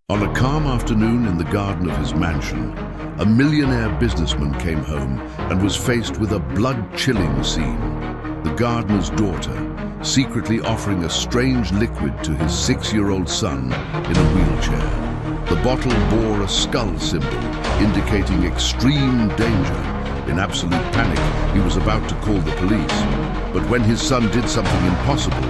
On a calm afternoon in the garden of his mansion, a millionaire businessman came home and was faced with a blood-chilling scene. The gardener's daughter secretly offering a strange liquid to his 6-year-old son in a wheelchair. The bottle bore a skull symbol, indicating extreme danger. In absolute panic, he was about to call the police. But when his son did something impossible,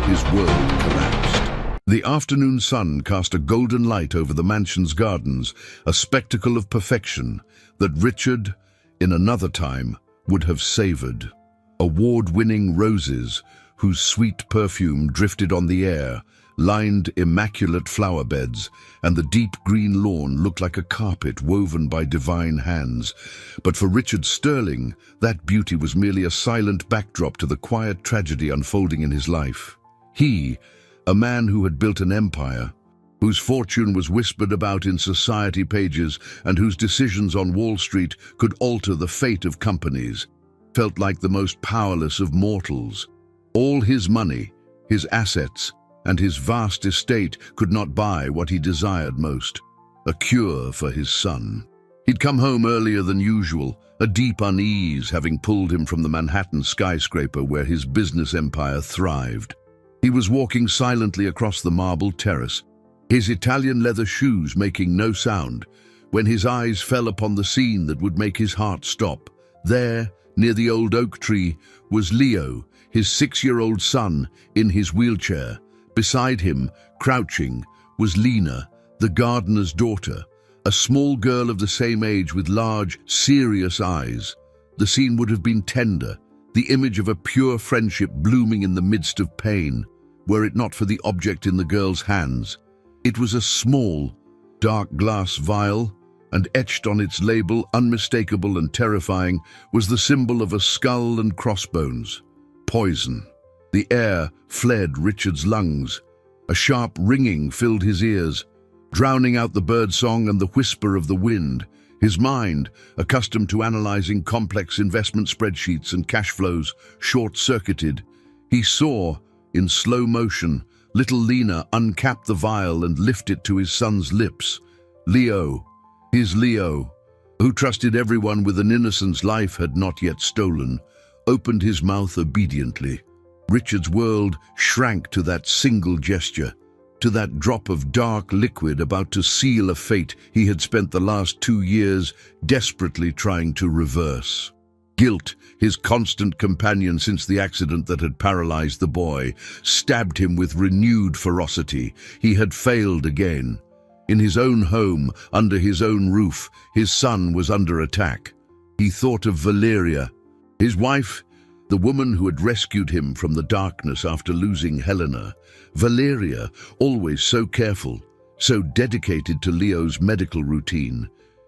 his world collapsed. The afternoon sun cast a golden light over the mansion's gardens, a spectacle of perfection that Richard, in another time, would have savored. Award-winning roses, whose sweet perfume drifted on the air, lined immaculate flower beds, and the deep green lawn looked like a carpet woven by divine hands. But for Richard Sterling, that beauty was merely a silent backdrop to the quiet tragedy unfolding in his life. He, a man who had built an empire, whose fortune was whispered about in society pages and whose decisions on Wall Street could alter the fate of companies, felt like the most powerless of mortals. All his money, his assets, and his vast estate could not buy what he desired most, a cure for his son. He'd come home earlier than usual, a deep unease having pulled him from the Manhattan skyscraper where his business empire thrived. He was walking silently across the marble terrace, his Italian leather shoes making no sound, when his eyes fell upon the scene that would make his heart stop. There, near the old oak tree, was Leo, his 6-year-old son, in his wheelchair. Beside him, crouching, was Lena, the gardener's daughter, a small girl of the same age with large, serious eyes. The scene would have been tender, the image of a pure friendship blooming in the midst of pain, were it not for the object in the girl's hands. It was a small, dark glass vial, and etched on its label, unmistakable and terrifying, was the symbol of a skull and crossbones. Poison. The air fled Richard's lungs. A sharp ringing filled his ears, drowning out the birdsong and the whisper of the wind. His mind, accustomed to analyzing complex investment spreadsheets and cash flows, short-circuited. He saw, in slow motion, little Lena uncap the vial and lift it to his son's lips. Leo, his Leo, who trusted everyone with an innocence life had not yet stolen, opened his mouth obediently. Richard's world shrank to that single gesture, to that drop of dark liquid about to seal a fate he had spent the last 2 years desperately trying to reverse. Guilt, his constant companion since the accident that had paralyzed the boy, stabbed him with renewed ferocity. He had failed again. In his own home, under his own roof, his son was under attack. He thought of Valeria, his wife, the woman who had rescued him from the darkness after losing Helena. Valeria, always so careful, so dedicated to Leo's medical routine.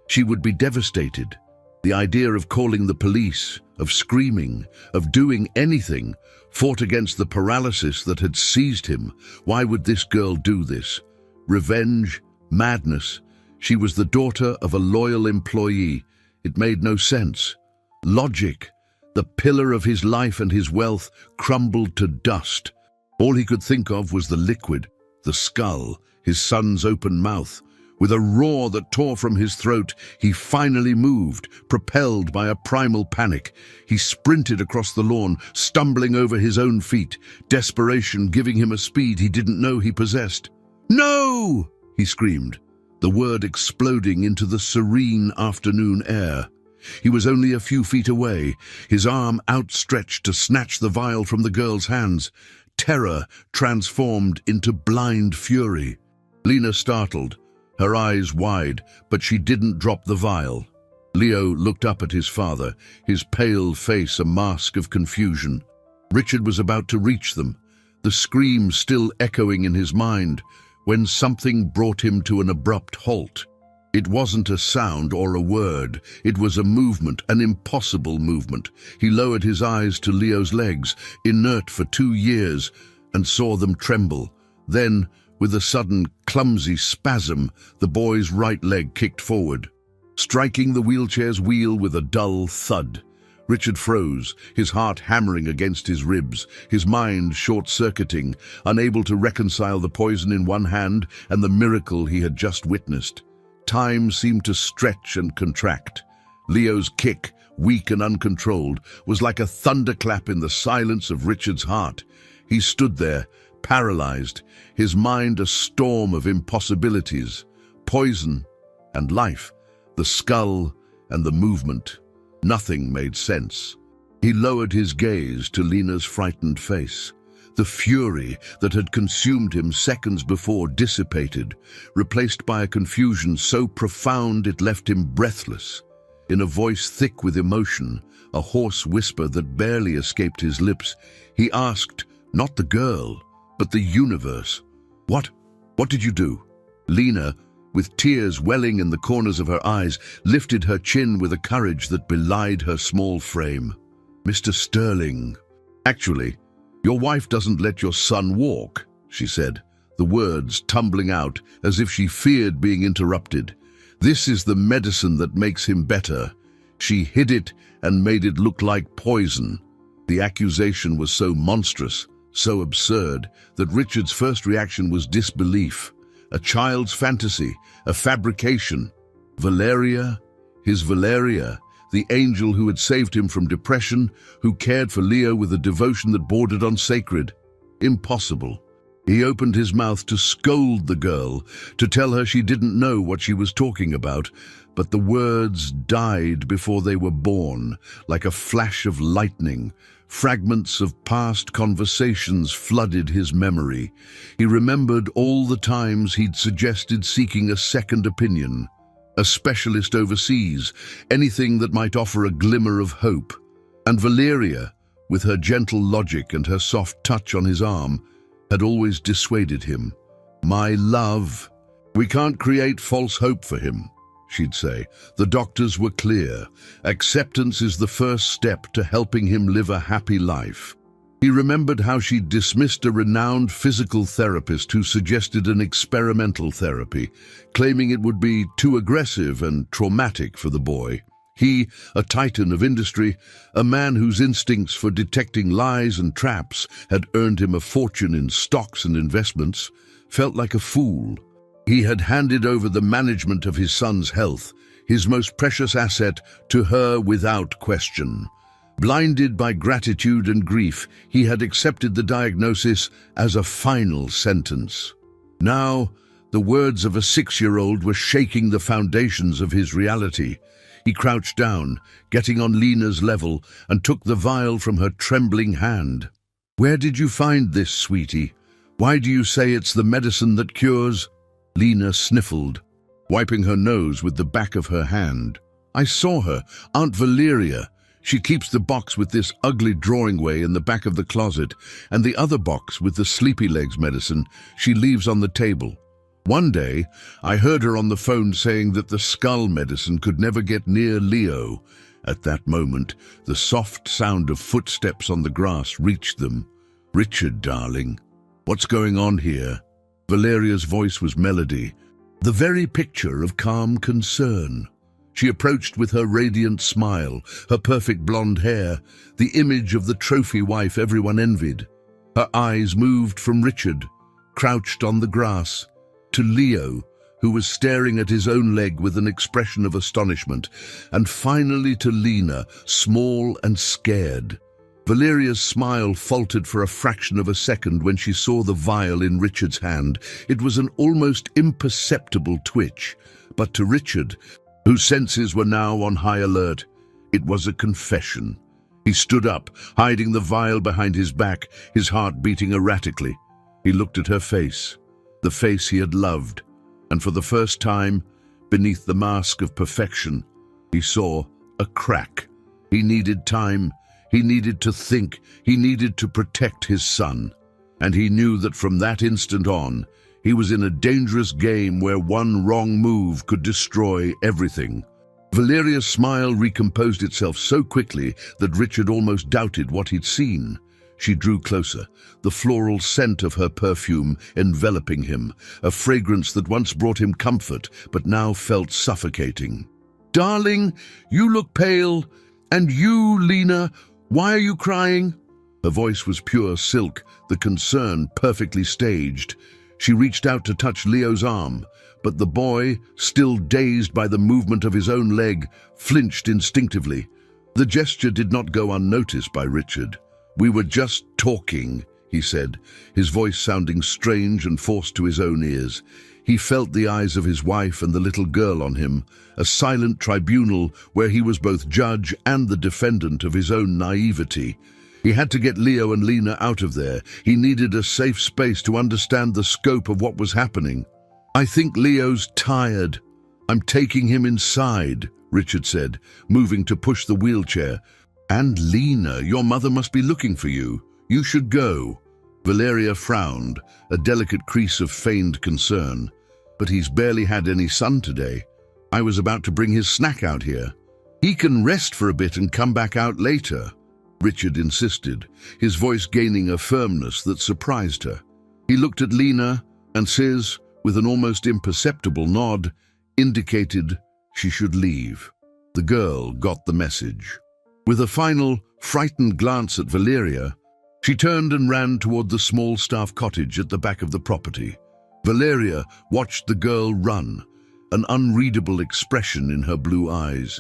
She would be devastated. The idea of calling the police, of screaming, of doing anything, fought against the paralysis that had seized him. Why would this girl do this? Revenge, madness. She was the daughter of a loyal employee. It made no sense. Logic, the pillar of his life and his wealth, crumbled to dust. All he could think of was the liquid, the skull, his son's open mouth. With a roar that tore from his throat, he finally moved, propelled by a primal panic. He sprinted across the lawn, stumbling over his own feet, desperation giving him a speed he didn't know he possessed. "No!" he screamed, the word exploding into the serene afternoon air. He was only a few feet away, his arm outstretched to snatch the vial from the girl's hands. Terror transformed into blind fury. Lena startled, her eyes wide, but she didn't drop the vial. Leo looked up at his father, his pale face a mask of confusion. Richard was about to reach them, the scream still echoing in his mind, when something brought him to an abrupt halt. It wasn't a sound or a word, it was a movement, an impossible movement. He lowered his eyes to Leo's legs, inert for 2 years, and saw them tremble. Then, with a sudden, clumsy spasm, the boy's right leg kicked forward, striking the wheelchair's wheel with a dull thud. Richard froze, his heart hammering against his ribs, his mind short-circuiting, unable to reconcile the poison in one hand and the miracle he had just witnessed. Time seemed to stretch and contract. Leo's kick, weak and uncontrolled, was like a thunderclap in the silence of Richard's heart. He stood there, paralyzed, his mind a storm of impossibilities. Poison and life, the skull and the movement. Nothing made sense. He lowered his gaze to Lena's frightened face. The fury that had consumed him seconds before dissipated, replaced by a confusion so profound it left him breathless. In a voice thick with emotion, a hoarse whisper that barely escaped his lips, he asked, not the girl, but the universe, What did you do?" Lena, with tears welling in the corners of her eyes, lifted her chin with a courage that belied her small frame. "Mr. Sterling, actually, your wife doesn't let your son walk," she said, the words tumbling out as if she feared being interrupted. "This is the medicine that makes him better. She hid it and made it look like poison." The accusation was so monstrous, so absurd, that Richard's first reaction was disbelief. A child's fantasy, a fabrication. Valeria, his Valeria, the angel who had saved him from depression, who cared for Leo with a devotion that bordered on sacred. Impossible. He opened his mouth to scold the girl, to tell her she didn't know what she was talking about, but the words died before they were born, like a flash of lightning. Fragments of past conversations flooded his memory. He remembered all the times he'd suggested seeking a second opinion, a specialist overseas, anything that might offer a glimmer of hope. And Valeria, with her gentle logic and her soft touch on his arm, had always dissuaded him. "My love, we can't create false hope for him," she'd say. "The doctors were clear. Acceptance is the first step to helping him live a happy life." He remembered how she'd dismissed a renowned physical therapist who suggested an experimental therapy, claiming it would be too aggressive and traumatic for the boy. He, a titan of industry, a man whose instincts for detecting lies and traps had earned him a fortune in stocks and investments, felt like a fool. He had handed over the management of his son's health, his most precious asset, to her without question. Blinded by gratitude and grief, he had accepted the diagnosis as a final sentence. Now, the words of a 6-year-old were shaking the foundations of his reality. He crouched down, getting on Lena's level, and took the vial from her trembling hand. "Where did you find this, sweetie? Why do you say it's the medicine that cures?" Lena sniffled, wiping her nose with the back of her hand. "I saw her, Aunt Valeria. She keeps the box with this ugly drawing way in the back of the closet, and the other box with the sleepy legs medicine she leaves on the table. One day, I heard her on the phone saying that the skull medicine could never get near Leo." At that moment, the soft sound of footsteps on the grass reached them. "Richard, darling, what's going on here?" Valeria's voice was melody, the very picture of calm concern. She approached with her radiant smile, her perfect blonde hair, the image of the trophy wife everyone envied. Her eyes moved from Richard, crouched on the grass, to Leo, who was staring at his own leg with an expression of astonishment, and finally to Lena, small and scared. Valeria's smile faltered for a fraction of a second when she saw the vial in Richard's hand. It was an almost imperceptible twitch, but to Richard, whose senses were now on high alert, it was a confession. He stood up, hiding the vial behind his back, his heart beating erratically. He looked at her face, the face he had loved, and for the first time, beneath the mask of perfection, he saw a crack. He needed time. He needed to think. He needed to protect his son. And he knew that from that instant on, he was in a dangerous game where one wrong move could destroy everything. Valeria's smile recomposed itself so quickly that Richard almost doubted what he'd seen. She drew closer, the floral scent of her perfume enveloping him, a fragrance that once brought him comfort but now felt suffocating. "Darling, you look pale. "And you, Lena, why are you crying?" Her voice was pure silk, the concern perfectly staged. She reached out to touch Leo's arm, but the boy, still dazed by the movement of his own leg, flinched instinctively. The gesture did not go unnoticed by Richard. "We were just talking," he said, his voice sounding strange and forced to his own ears. He felt the eyes of his wife and the little girl on him, a silent tribunal where he was both judge and the defendant of his own naivety. He had to get Leo and Lena out of there. He needed a safe space to understand the scope of what was happening. "I think Leo's tired. I'm taking him inside," Richard said, moving to push the wheelchair. "And Lena, your mother must be looking for you. You should go." Valeria frowned, a delicate crease of feigned concern. "But he's barely had any sun today. I was about to bring his snack out here." "He can rest for a bit and come back out later," Richard insisted, his voice gaining a firmness that surprised her. He looked at Lena, and Sis, with an almost imperceptible nod, indicated she should leave. The girl got the message. With a final, frightened glance at Valeria, she turned and ran toward the small staff cottage at the back of the property. Valeria watched the girl run, an unreadable expression in her blue eyes.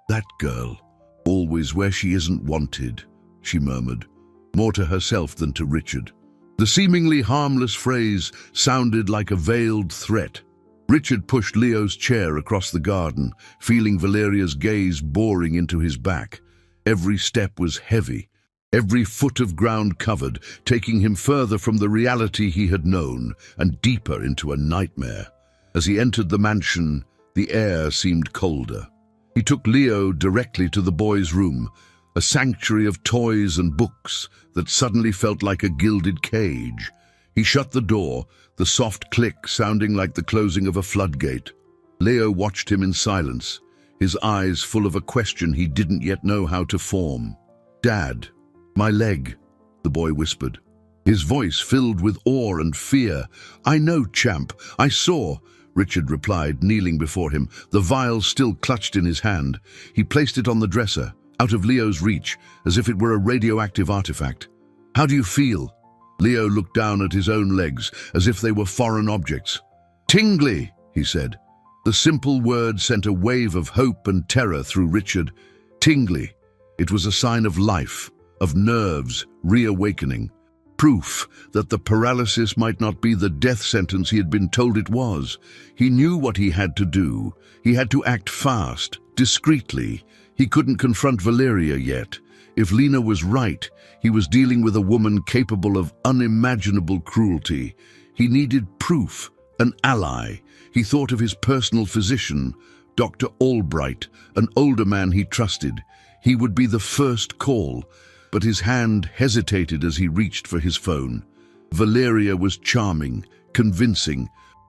"That girl, always where she isn't wanted," she murmured, more to herself than to Richard. The seemingly harmless phrase sounded like a veiled threat. Richard pushed Leo's chair across the garden, feeling Valeria's gaze boring into his back. Every step was heavy, every foot of ground covered, taking him further from the reality he had known and deeper into a nightmare. As he entered the mansion, the air seemed colder. He took Leo directly to the boy's room, a sanctuary of toys and books that suddenly felt like a gilded cage. He shut the door, the soft click sounding like the closing of a floodgate. Leo watched him in silence, his eyes full of a question he didn't yet know how to form. "Dad, my leg," the boy whispered, his voice filled with awe and fear. "I know, champ, I saw," Richard replied, kneeling before him, the vial still clutched in his hand. He placed it on the dresser, out of Leo's reach, as if it were a radioactive artifact. "How do you feel?" Leo looked down at his own legs, as if they were foreign objects. "Tingly," he said. The simple word sent a wave of hope and terror through Richard. Tingly. It was a sign of life, of nerves reawakening. Proof that the paralysis might not be the death sentence he had been told it was. He knew what he had to do. He had to act fast, discreetly. He couldn't confront Valeria yet. If Lena was right, he was dealing with a woman capable of unimaginable cruelty. He needed proof, an ally. He thought of his personal physician, Dr. Albright, an older man he trusted. He would be the first call, but his hand hesitated as he reached for his phone. Valeria was charming, convincing.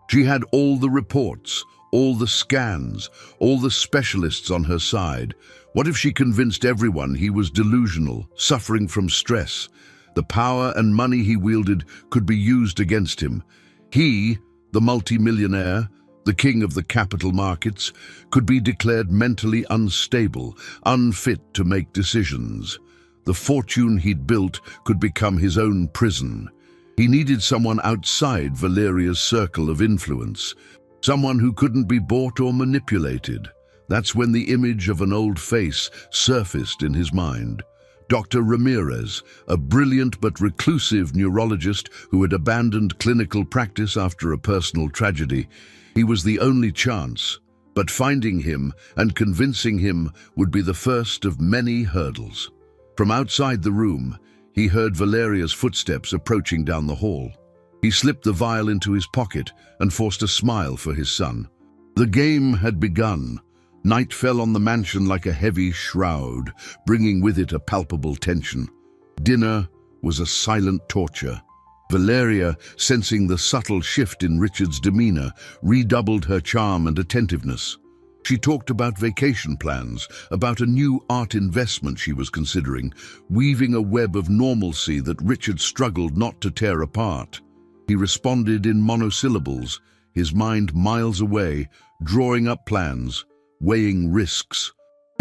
She had all the reports, all the scans, all the specialists on her side. What if she convinced everyone he was delusional, suffering from stress? The power and money he wielded could be used against him. He, the multimillionaire, the king of the capital markets, could be declared mentally unstable, unfit to make decisions. The fortune he'd built could become his own prison. He needed someone outside Valeria's circle of influence, someone who couldn't be bought or manipulated. That's when the image of an old face surfaced in his mind. Dr. Ramirez, a brilliant but reclusive neurologist who had abandoned clinical practice after a personal tragedy. He was the only chance, but finding him and convincing him would be the first of many hurdles. From outside the room, he heard Valeria's footsteps approaching down the hall. He slipped the vial into his pocket and forced a smile for his son. The game had begun. Night fell on the mansion like a heavy shroud, bringing with it a palpable tension. Dinner was a silent torture. Valeria, sensing the subtle shift in Richard's demeanor, redoubled her charm and attentiveness. She talked about vacation plans, about a new art investment she was considering, weaving a web of normalcy that Richard struggled not to tear apart. He responded in monosyllables, his mind miles away, drawing up plans, weighing risks.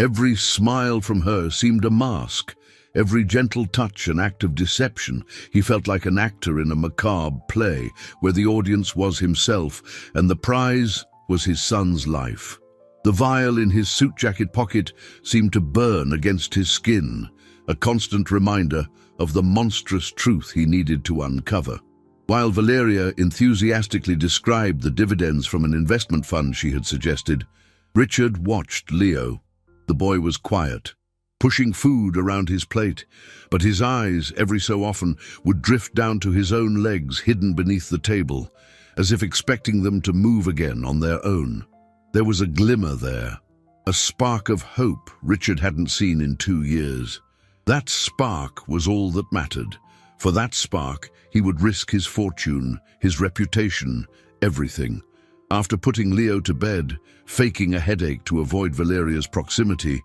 Every smile from her seemed a mask, every gentle touch an act of deception. He felt like an actor in a macabre play where the audience was himself and the prize was his son's life. The vial in his suit jacket pocket seemed to burn against his skin, a constant reminder of the monstrous truth he needed to uncover. While Valeria enthusiastically described the dividends from an investment fund she had suggested, Richard watched Leo. The boy was quiet, pushing food around his plate, but his eyes, every so often, would drift down to his own legs hidden beneath the table, as if expecting them to move again on their own. There was a glimmer there, a spark of hope Richard hadn't seen in 2 years. That spark was all that mattered. For that spark, he would risk his fortune, his reputation, everything. After putting Leo to bed, faking a headache to avoid Valeria's proximity,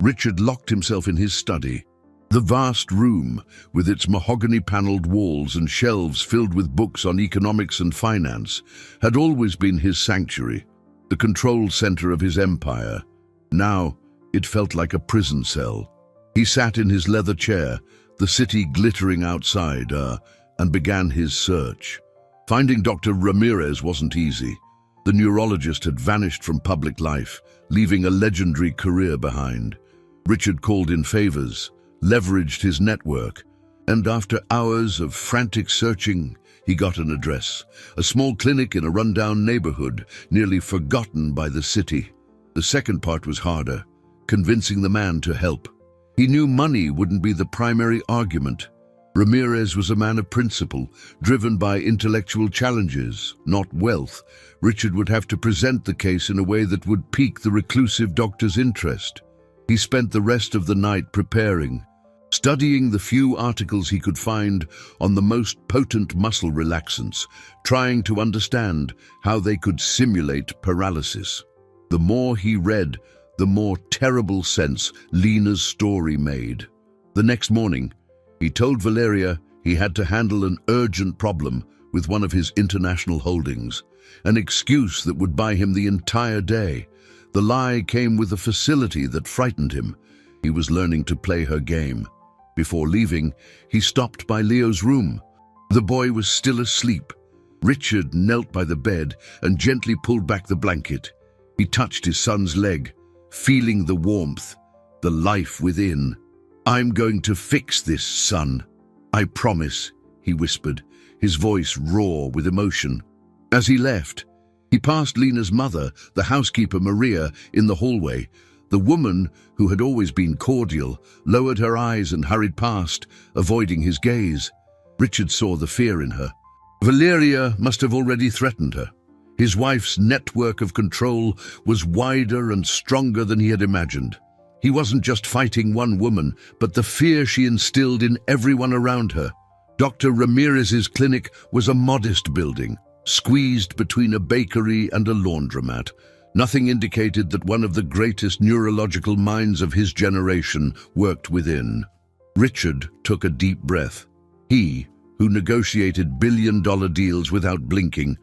Richard locked himself in his study. The vast room, with its mahogany-paneled walls and shelves filled with books on economics and finance, had always been his sanctuary, the control center of his empire. Now, it felt like a prison cell. He sat in his leather chair, the city glittering outside, and began his search. Finding Dr. Ramirez wasn't easy. The neurologist had vanished from public life, leaving a legendary career behind. Richard called in favors, leveraged his network, and after hours of frantic searching, he got an address, a small clinic in a rundown neighborhood, nearly forgotten by the city. The second part was harder, convincing the man to help. He knew money wouldn't be the primary argument. Ramirez was a man of principle, driven by intellectual challenges, not wealth. Richard would have to present the case in a way that would pique the reclusive doctor's interest. He spent the rest of the night preparing, studying the few articles he could find on the most potent muscle relaxants, trying to understand how they could simulate paralysis. The more he read, the more terrible sense Lena's story made. The next morning, he told Valeria he had to handle an urgent problem with one of his international holdings, an excuse that would buy him the entire day. The lie came with a facility that frightened him. He was learning to play her game. Before leaving, he stopped by Leo's room. The boy was still asleep. Richard knelt by the bed and gently pulled back the blanket. He touched his son's leg, feeling the warmth, the life within. "I'm going to fix this, son. I promise," he whispered, his voice raw with emotion. As he left, he passed Lena's mother, the housekeeper Maria, in the hallway. The woman, who had always been cordial, lowered her eyes and hurried past, avoiding his gaze. Richard saw the fear in her. Valeria must have already threatened her. His wife's network of control was wider and stronger than he had imagined. He wasn't just fighting one woman, but the fear she instilled in everyone around her. Dr. Ramirez's clinic was a modest building, squeezed between a bakery and a laundromat. Nothing indicated that one of the greatest neurological minds of his generation worked within. Richard took a deep breath. He, who negotiated billion-dollar deals without blinking,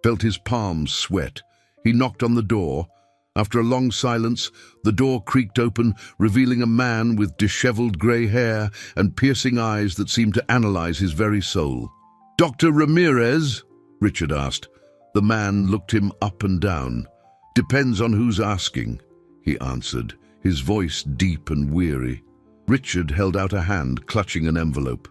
felt his palms sweat. He knocked on the door. After a long silence, the door creaked open, revealing a man with disheveled grey hair and piercing eyes that seemed to analyze his very soul. "Dr. Ramirez?" Richard asked. The man looked him up and down. "Depends on who's asking," he answered, his voice deep and weary. Richard held out a hand, clutching an envelope.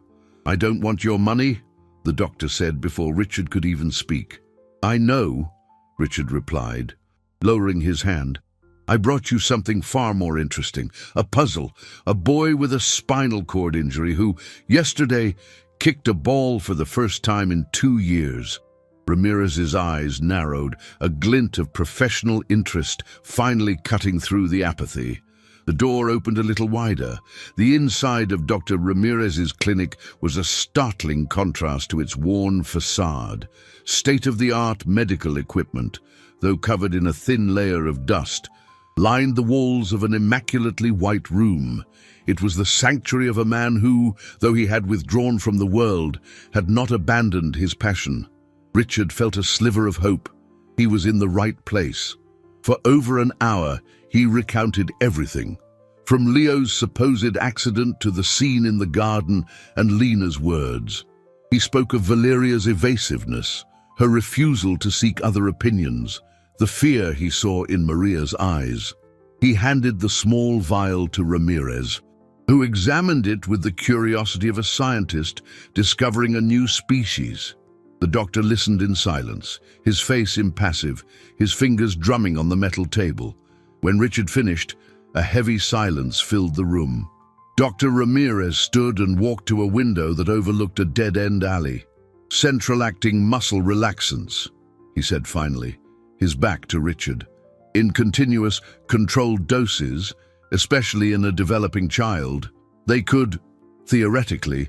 "I don't want your money," the doctor said before Richard could even speak. "I know," Richard replied, lowering his hand. "I brought you something far more interesting. A puzzle. A boy with a spinal cord injury who, yesterday, kicked a ball for the first time in 2 years. Ramirez's eyes narrowed, a glint of professional interest finally cutting through the apathy. The door opened a little wider. The inside of Dr. Ramirez's clinic was a startling contrast to its worn facade. State-of-the-art medical equipment, though covered in a thin layer of dust, lined the walls of an immaculately white room. It was the sanctuary of a man who, though he had withdrawn from the world, had not abandoned his passion. Richard felt a sliver of hope. He was in the right place. For over an hour, he recounted everything. From Leo's supposed accident to the scene in the garden and Lena's words. He spoke of Valeria's evasiveness, her refusal to seek other opinions, the fear he saw in Maria's eyes. He handed the small vial to Ramirez, who examined it with the curiosity of a scientist discovering a new species. The doctor listened in silence, his face impassive, his fingers drumming on the metal table. When Richard finished, a heavy silence filled the room. Dr. Ramirez stood and walked to a window that overlooked a dead-end alley. "Central-acting muscle relaxants," he said finally, his back to Richard. "In continuous, controlled doses, especially in a developing child, they could, theoretically,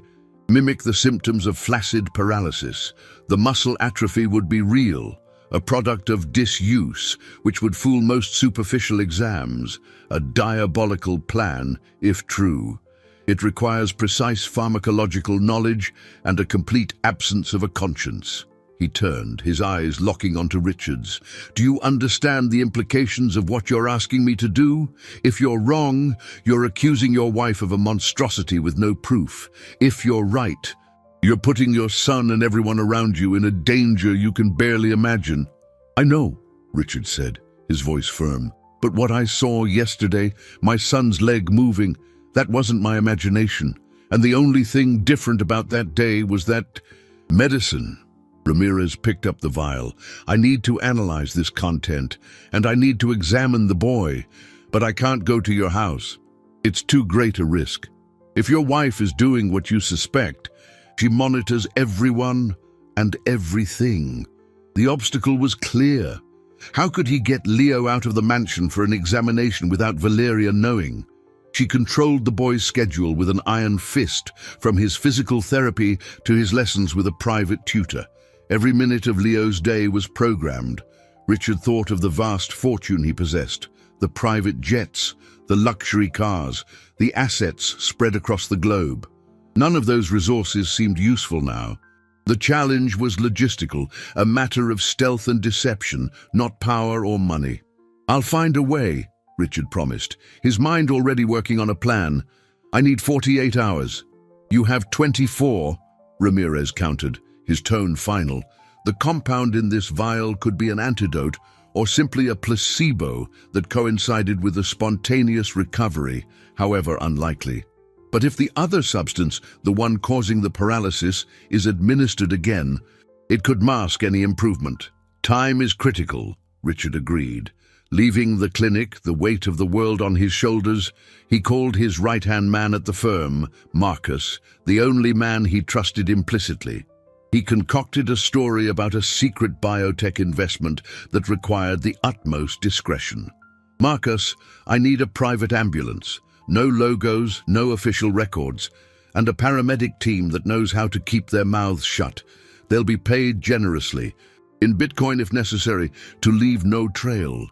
mimic the symptoms of flaccid paralysis. The muscle atrophy would be real, a product of disuse, which would fool most superficial exams, a diabolical plan, if true. It requires precise pharmacological knowledge and a complete absence of a conscience." He turned, his eyes locking onto Richard's. "Do you understand the implications of what you're asking me to do? If you're wrong, you're accusing your wife of a monstrosity with no proof. If you're right, you're putting your son and everyone around you in a danger you can barely imagine." "I know," Richard said, his voice firm. "But what I saw yesterday, my son's leg moving, that wasn't my imagination. And the only thing different about that day was that medicine." Ramirez picked up the vial. "I need to analyze this content, and I need to examine the boy, but I can't go to your house. It's too great a risk. If your wife is doing what you suspect, she monitors everyone and everything." The obstacle was clear. How could he get Leo out of the mansion for an examination without Valeria knowing? She controlled the boy's schedule with an iron fist, from his physical therapy to his lessons with a private tutor. Every minute of Leo's day was programmed. Richard thought of the vast fortune he possessed, the private jets, the luxury cars, the assets spread across the globe. None of those resources seemed useful now. The challenge was logistical, a matter of stealth and deception, not power or money. "I'll find a way," Richard promised, his mind already working on a plan. "I need 48 hours. "You have 24, Ramirez countered, his tone final. The compound in this vial could be an antidote or simply a placebo that coincided with a spontaneous recovery, however unlikely. But if the other substance, the one causing the paralysis, is administered again, it could mask any improvement. "Time is critical," Richard agreed. Leaving the clinic, the weight of the world on his shoulders, he called his right-hand man at the firm, Marcus, the only man he trusted implicitly. He concocted a story about a secret biotech investment that required the utmost discretion. "Marcus, I need a private ambulance. No logos, no official records, and a paramedic team that knows how to keep their mouths shut. They'll be paid generously, in Bitcoin if necessary, to leave no trail."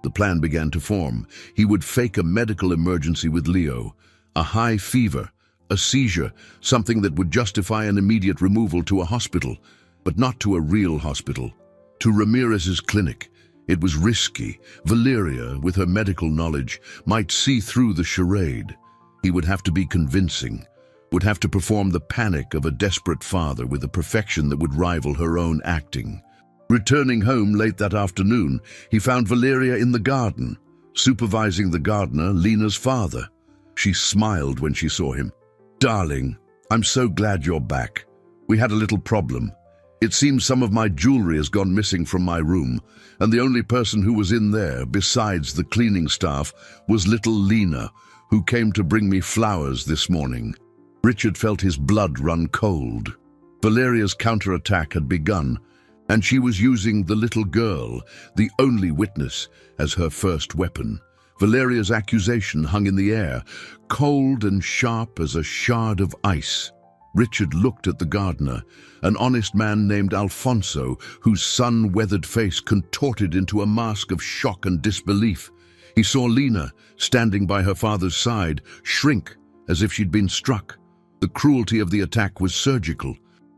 The plan began to form. He would fake a medical emergency with Leo, a high fever, a seizure, something that would justify an immediate removal to a hospital, but not to a real hospital, to Ramirez's clinic. It was risky. Valeria, with her medical knowledge, might see through the charade. He would have to be convincing, would have to perform the panic of a desperate father with a perfection that would rival her own acting. Returning home late that afternoon, he found Valeria in the garden, supervising the gardener, Lena's father. She smiled when she saw him. "Darling, I'm so glad you're back. We had a little problem. It seems some of my jewelry has gone missing from my room, and the only person who was in there, besides the cleaning staff, was little Lena, who came to bring me flowers this morning." Richard felt his blood run cold. Valeria's counterattack had begun, and she was using the little girl, the only witness, as her first weapon. Valeria's accusation hung in the air, cold and sharp as a shard of ice. Richard looked at the gardener, an honest man named Alfonso, whose sun-weathered face contorted into a mask of shock and disbelief. He saw Lena, standing by her father's side, shrink as if she'd been struck. The cruelty of the attack was surgical.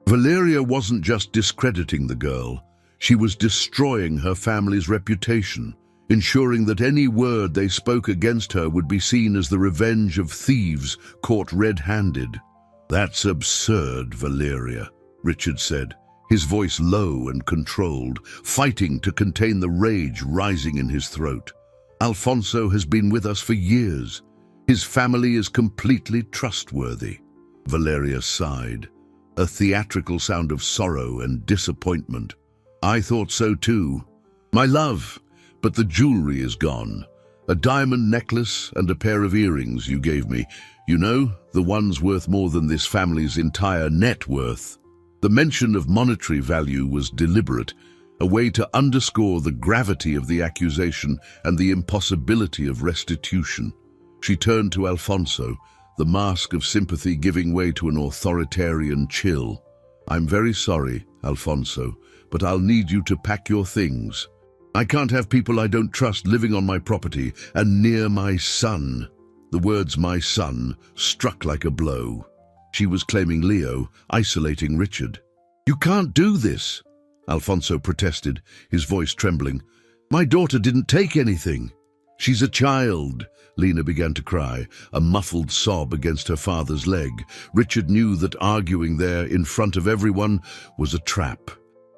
Valeria wasn't just discrediting the girl, she was destroying her family's reputation. ensuring that any word they spoke against her would be seen as the revenge of thieves caught red-handed. "That's absurd, Valeria," Richard said, his voice low and controlled, fighting to contain the rage rising in his throat. "Alfonso has been with us for years. His family is completely trustworthy." Valeria sighed, a theatrical sound of sorrow and disappointment. "I thought so too, my love, but the jewelry is gone. A diamond necklace and a pair of earrings you gave me. You know, the ones worth more than this family's entire net worth." The mention of monetary value was deliberate, a way to underscore the gravity of the accusation and the impossibility of restitution. She turned to Alfonso, the mask of sympathy giving way to an authoritarian chill. "I'm very sorry, Alfonso, but I'll need you to pack your things. I can't have people I don't trust living on my property and near my son." The words "my son" struck like a blow. She was claiming Leo, isolating Richard. "You can't do this," Alfonso protested, his voice trembling. "My daughter didn't take anything." "She's a child," Lena began to cry, a muffled sob against her father's leg. Richard knew that arguing there in front of everyone was a trap.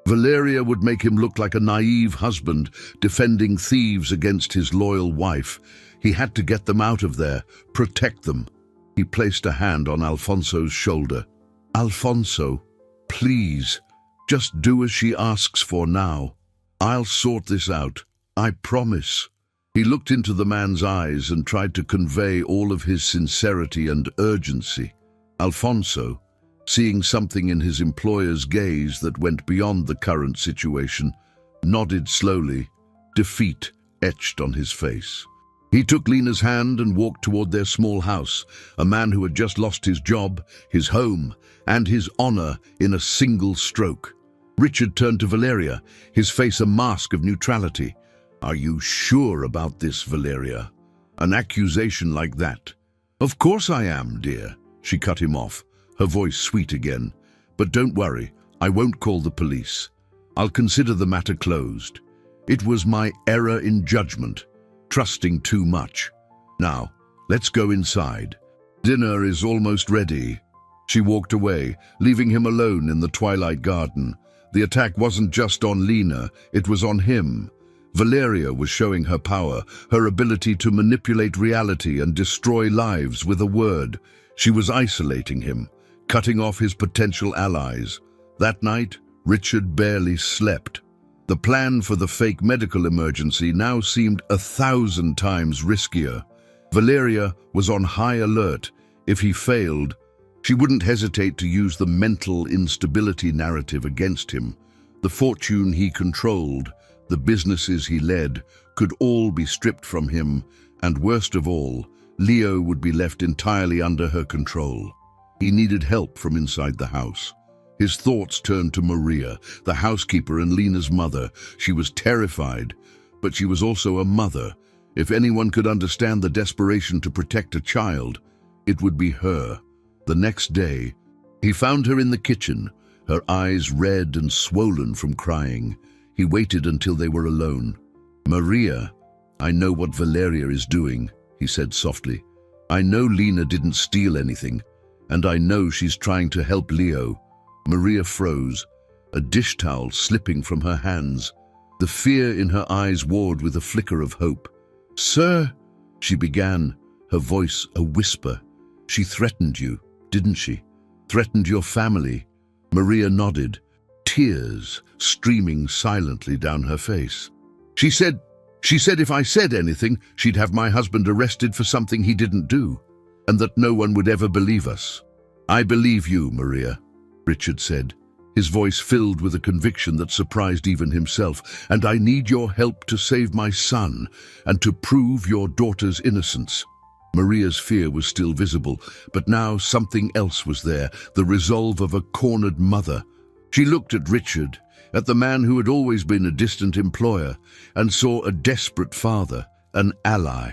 Valeria would make him look like a naive husband defending thieves against his loyal wife. He had to get them out of there, protect them. He placed a hand on Alfonso's shoulder. "Alfonso, please, just do as she asks for now. I'll sort this out, I promise." He looked into the man's eyes and tried to convey all of his sincerity and urgency. Alfonso, seeing something in his employer's gaze that went beyond the current situation, nodded slowly, defeat etched on his face. He took Lena's hand and walked toward their small house, a man who had just lost his job, his home, and his honor in a single stroke. Richard turned to Valeria, his face a mask of neutrality. "Are you sure about this, Valeria? An accusation like that?" "Of course I am, dear," she cut him off, her voice sweet again. "But don't worry, I won't call the police. I'll consider the matter closed. It was my error in judgment, trusting too much. Now, let's go inside. Dinner is almost ready." She walked away, leaving him alone in the twilight garden. The attack wasn't just on Lena, it was on him. Valeria was showing her power, her ability to manipulate reality and destroy lives with a word. She was isolating him, cutting off his potential allies. That night, Richard barely slept. The plan for the fake medical emergency now seemed 1,000 times riskier. Valeria was on high alert. If he failed, she wouldn't hesitate to use the mental instability narrative against him. The fortune he controlled, the businesses he led, could all be stripped from him, and worst of all, Leo would be left entirely under her control. He needed help from inside the house. His thoughts turned to Maria, the housekeeper and Lena's mother. She was terrified, but she was also a mother. If anyone could understand the desperation to protect a child, it would be her. The next day, he found her in the kitchen, her eyes red and swollen from crying. He waited until they were alone. "Maria, I know what Valeria is doing," he said softly. "I know Lena didn't steal anything, and I know she's trying to help Leo." Maria froze, a dish towel slipping from her hands. The fear in her eyes warred with a flicker of hope. "Sir," she began, her voice a whisper. "She threatened you, didn't she? Threatened your family?" Maria nodded, tears streaming silently down her face. She said if I said anything, she'd have my husband arrested for something he didn't do, and that no one would ever believe us." "I believe you, Maria," Richard said, his voice filled with a conviction that surprised even himself. "And I need your help to save my son and to prove your daughter's innocence." Maria's fear was still visible, but now something else was there, the resolve of a cornered mother. She looked at Richard, at the man who had always been a distant employer, and saw a desperate father, an ally.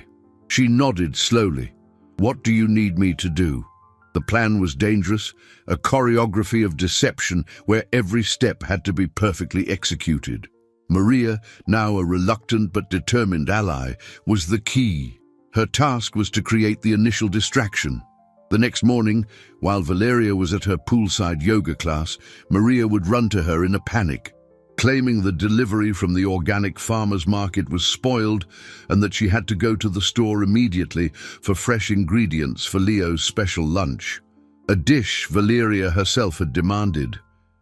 She nodded slowly. "What do you need me to do?" The plan was dangerous, a choreography of deception where every step had to be perfectly executed. Maria, now a reluctant but determined ally, was the key. Her task was to create the initial distraction. The next morning, while Valeria was at her poolside yoga class, Maria would run to her in a panic, claiming the delivery from the organic farmer's market was spoiled and that she had to go to the store immediately for fresh ingredients for Leo's special lunch. A dish Valeria herself had demanded.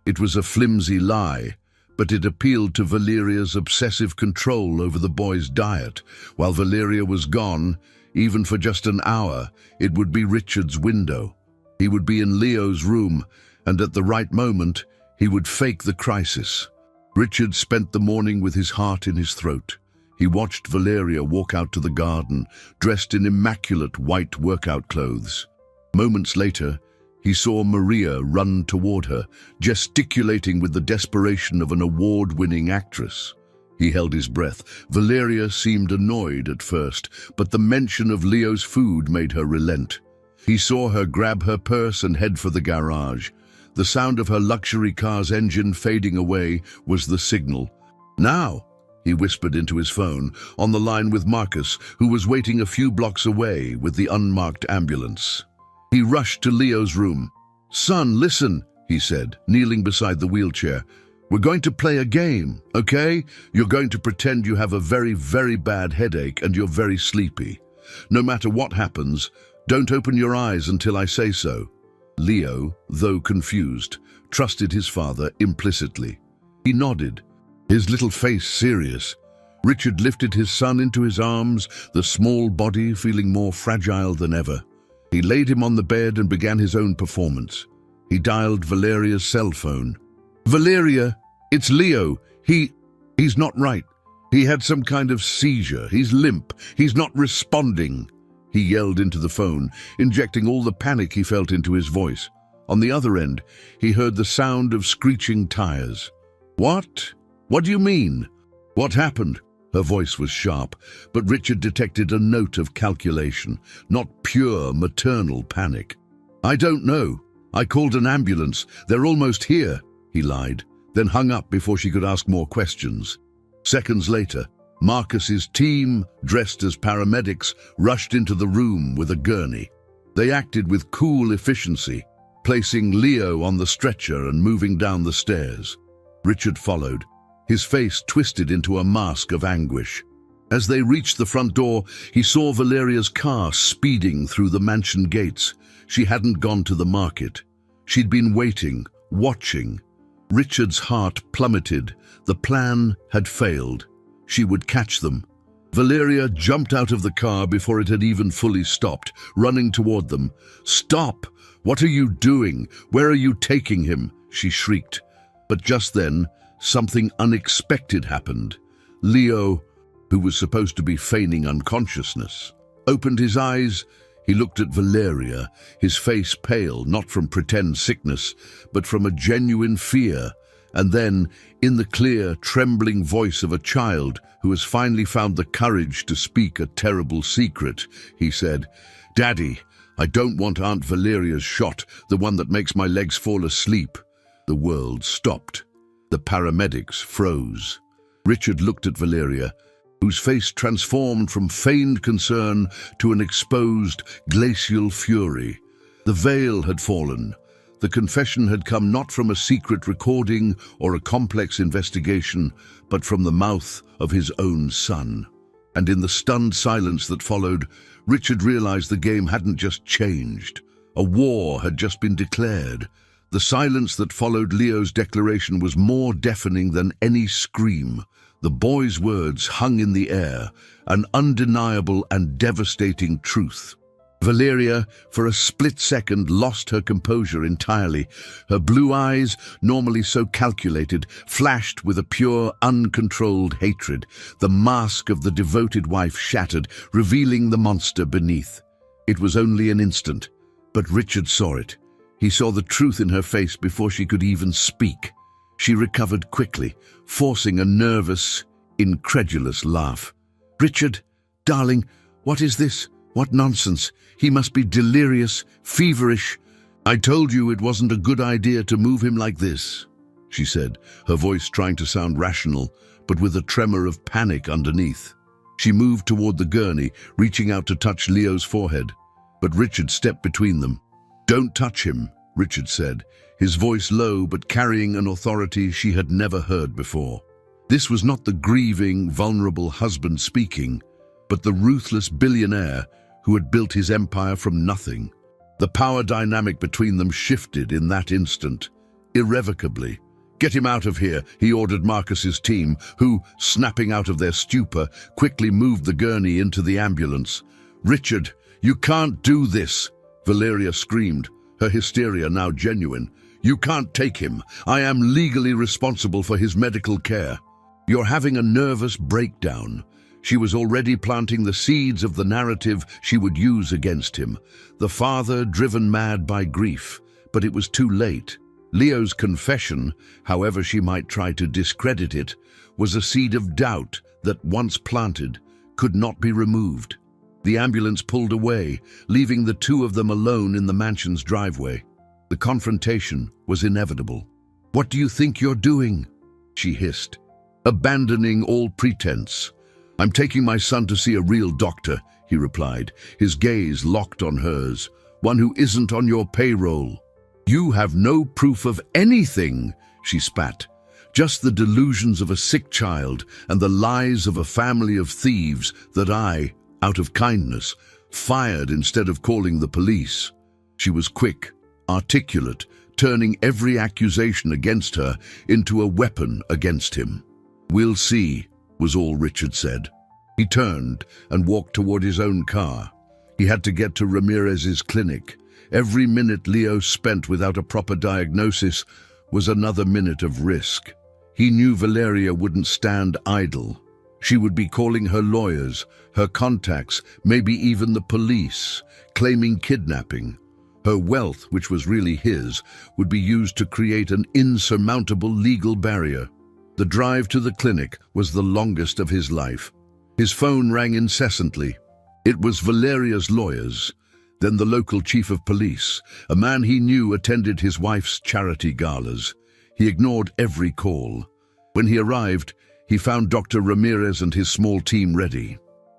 It was a flimsy lie, but it appealed to Valeria's obsessive control over the boy's diet. While Valeria was gone, even for just an hour, it would be Richard's window. He would be in Leo's room, and at the right moment, he would fake the crisis. Richard spent the morning with his heart in his throat. He watched Valeria walk out to the garden, dressed in immaculate white workout clothes. Moments later, he saw Maria run toward her, gesticulating with the desperation of an award-winning actress. He held his breath. Valeria seemed annoyed at first, but the mention of Leo's food made her relent. He saw her grab her purse and head for the garage. The sound of her luxury car's engine fading away was the signal. "Now," he whispered into his phone, on the line with Marcus, who was waiting a few blocks away with the unmarked ambulance. He rushed to Leo's room. "Son, listen," he said, kneeling beside the wheelchair. "We're going to play a game, okay? You're going to pretend you have a very, very bad headache and you're very sleepy. No matter what happens, don't open your eyes until I say so." Leo, though confused, trusted his father implicitly. He nodded, his little face serious. Richard lifted his son into his arms, the small body feeling more fragile than ever. He laid him on the bed and began his own performance. He dialed Valeria's cell phone. "Valeria, it's Leo. He's not right. He had some kind of seizure. He's limp. He's not responding," he yelled into the phone, injecting all the panic he felt into his voice. On the other end, he heard the sound of screeching tires. "What? What do you mean? What happened?" Her voice was sharp, but Richard detected a note of calculation, not pure maternal panic. "I don't know. I called an ambulance. They're almost here," he lied, then hung up before she could ask more questions. Seconds later, Marcus's team, dressed as paramedics, rushed into the room with a gurney. They acted with cool efficiency, placing Leo on the stretcher and moving down the stairs. Richard followed, his face twisted into a mask of anguish. As they reached the front door, he saw Valeria's car speeding through the mansion gates. She hadn't gone to the market. She'd been waiting, watching. Richard's heart plummeted. The plan had failed. She would catch them. Valeria jumped out of the car before it had even fully stopped, running toward them. "Stop! What are you doing? Where are you taking him?" she shrieked. But just then, something unexpected happened. Leo, who was supposed to be feigning unconsciousness, opened his eyes. He looked at Valeria, his face pale, not from pretend sickness, but from a genuine fear. And then, in the clear, trembling voice of a child who has finally found the courage to speak a terrible secret, he said, "Daddy, I don't want Aunt Valeria's shot, the one that makes my legs fall asleep." The world stopped. The paramedics froze. Richard looked at Valeria, whose face transformed from feigned concern to an exposed, glacial fury. The veil had fallen. The confession had come not from a secret recording or a complex investigation, but from the mouth of his own son. And in the stunned silence that followed, Richard realized the game hadn't just changed. A war had just been declared. The silence that followed Leo's declaration was more deafening than any scream. The boy's words hung in the air, an undeniable and devastating truth. Valeria, for a split second, lost her composure entirely. Her blue eyes, normally so calculated, flashed with a pure, uncontrolled hatred. The mask of the devoted wife shattered, revealing the monster beneath. It was only an instant, but Richard saw it. He saw the truth in her face before she could even speak. She recovered quickly, forcing a nervous, incredulous laugh. "Richard, darling, what is this? What nonsense? He must be delirious, feverish." "I told you it wasn't a good idea to move him like this," she said, her voice trying to sound rational, but with a tremor of panic underneath. She moved toward the gurney, reaching out to touch Leo's forehead, but Richard stepped between them. "Don't touch him," Richard said, his voice low but carrying an authority she had never heard before. This was not the grieving, vulnerable husband speaking, but the ruthless billionaire who had built his empire from nothing. The power dynamic between them shifted in that instant, irrevocably. "Get him out of here," he ordered Marcus's team, who, snapping out of their stupor, quickly moved the gurney into the ambulance. "Richard, you can't do this," Valeria screamed, her hysteria now genuine. "You can't take him. I am legally responsible for his medical care." "You're having a nervous breakdown." She was already planting the seeds of the narrative she would use against him. The father driven mad by grief, but it was too late. Leo's confession, however she might try to discredit it, was a seed of doubt that, once planted, could not be removed. The ambulance pulled away, leaving the two of them alone in the mansion's driveway. The confrontation was inevitable. "What do you think you're doing?" she hissed. "Abandoning all pretense. I'm taking my son to see a real doctor," he replied, his gaze locked on hers. "One who isn't on your payroll." "You have no proof of anything," she spat. "Just the delusions of a sick child and the lies of a family of thieves that I, out of kindness, fired instead of calling the police." She was quick, articulate, turning every accusation against her into a weapon against him. "We'll see," was all Richard said. He turned and walked toward his own car. He had to get to Ramirez's clinic. Every minute Leo spent without a proper diagnosis was another minute of risk. He knew Valeria wouldn't stand idle. She would be calling her lawyers, her contacts, maybe even the police, claiming kidnapping. Her wealth, which was really his, would be used to create an insurmountable legal barrier. The drive to the clinic was the longest of his life. His phone rang incessantly. It was Valeria's lawyers, then the local chief of police, a man he knew attended his wife's charity galas. He ignored every call. When he arrived, he found Dr. Ramirez and his small team ready.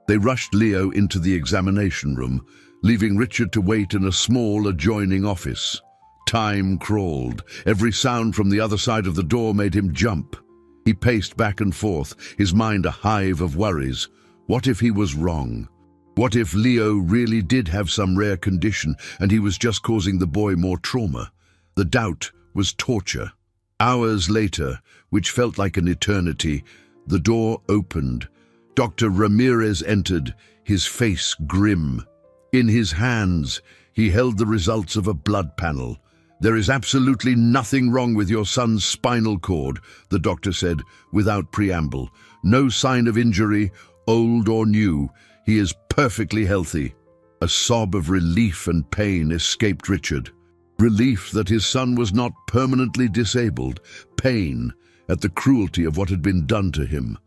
They rushed Leo into the examination room, leaving Richard to wait in a small adjoining office. Time crawled. Every sound from the other side of the door made him jump. He paced back and forth, his mind a hive of worries. What if he was wrong? What if Leo really did have some rare condition and he was just causing the boy more trauma? The doubt was torture. Hours later, which felt like an eternity, the door opened. Dr. Ramirez entered, his face grim. In his hands, he held the results of a blood panel. "There is absolutely nothing wrong with your son's spinal cord," the doctor said, without preamble. "No sign of injury, old or new. He is perfectly healthy." A sob of relief and pain escaped Richard. Relief that his son was not permanently disabled, pain at the cruelty of what had been done to him.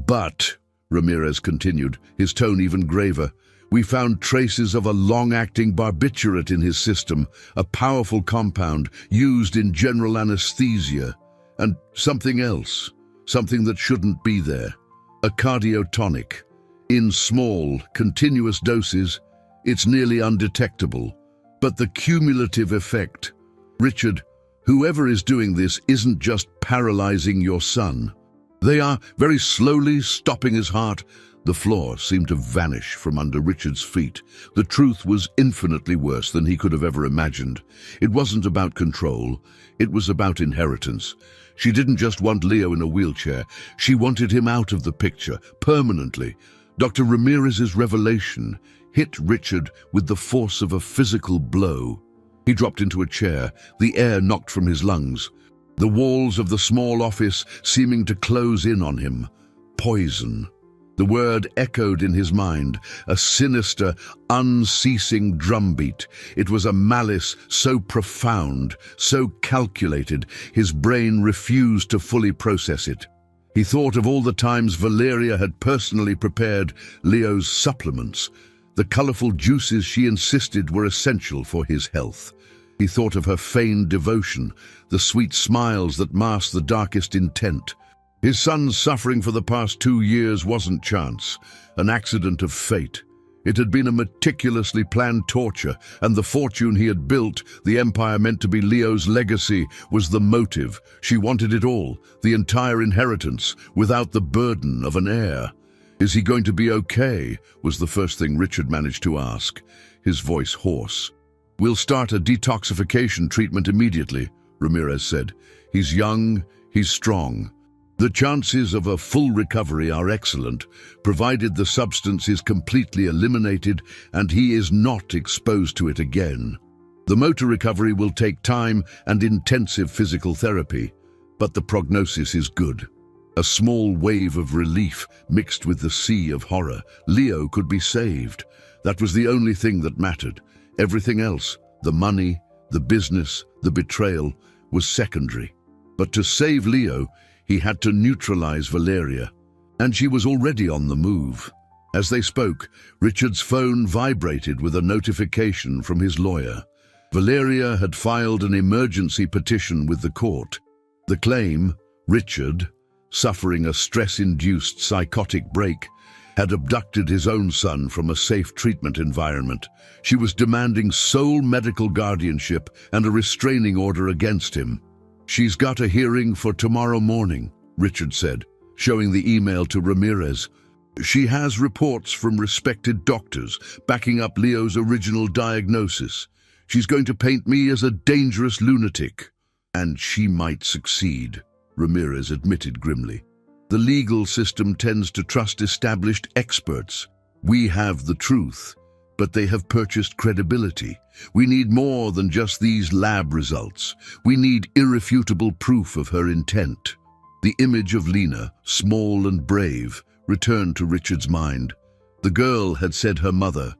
"But," Ramirez continued, his tone even graver, "we found traces of a long-acting barbiturate in his system, a powerful compound used in general anesthesia, and something else, something that shouldn't be there, a cardiotonic. In small, continuous doses, it's nearly undetectable, but the cumulative effect. Richard, whoever is doing this isn't just paralyzing your son. They are very slowly stopping his heart." The floor seemed to vanish from under Richard's feet. The truth was infinitely worse than he could have ever imagined. It wasn't about control, it was about inheritance. She didn't just want Leo in a wheelchair, she wanted him out of the picture, permanently. Dr. Ramirez's revelation hit Richard with the force of a physical blow. He dropped into a chair, the air knocked from his lungs. The walls of the small office seeming to close in on him. Poison. The word echoed in his mind, a sinister, unceasing drumbeat. It was a malice so profound, so calculated, his brain refused to fully process it. He thought of all the times Valeria had personally prepared Leo's supplements, the colorful juices she insisted were essential for his health. He thought of her feigned devotion, the sweet smiles that masked the darkest intent. His son's suffering for the past 2 years wasn't chance, an accident of fate. It had been a meticulously planned torture, and the fortune he had built, the empire meant to be Leo's legacy, was the motive. She wanted it all, the entire inheritance, without the burden of an heir. "Is he going to be okay?" was the first thing Richard managed to ask, his voice hoarse. "We'll start a detoxification treatment immediately," Ramirez said. "He's young, he's strong. The chances of a full recovery are excellent, provided the substance is completely eliminated and he is not exposed to it again. The motor recovery will take time and intensive physical therapy, but the prognosis is good." A small wave of relief mixed with the sea of horror. Leo could be saved. That was the only thing that mattered. Everything else, the money, the business, the betrayal, was secondary. But to save Leo, he had to neutralize Valeria, and she was already on the move. As they spoke, Richard's phone vibrated with a notification from his lawyer. Valeria had filed an emergency petition with the court. The claim, Richard, suffering a stress-induced psychotic break, had abducted his own son from a safe treatment environment. She was demanding sole medical guardianship and a restraining order against him. "She's got a hearing for tomorrow morning," Richard said, showing the email to Ramirez. "She has reports from respected doctors backing up Leo's original diagnosis. She's going to paint me as a dangerous lunatic." "And she might succeed," Ramirez admitted grimly. "The legal system tends to trust established experts. We have the truth, but they have purchased credibility. We need more than just these lab results. We need irrefutable proof of her intent." The image of Lena, small and brave, returned to Richard's mind. The girl had said her mother.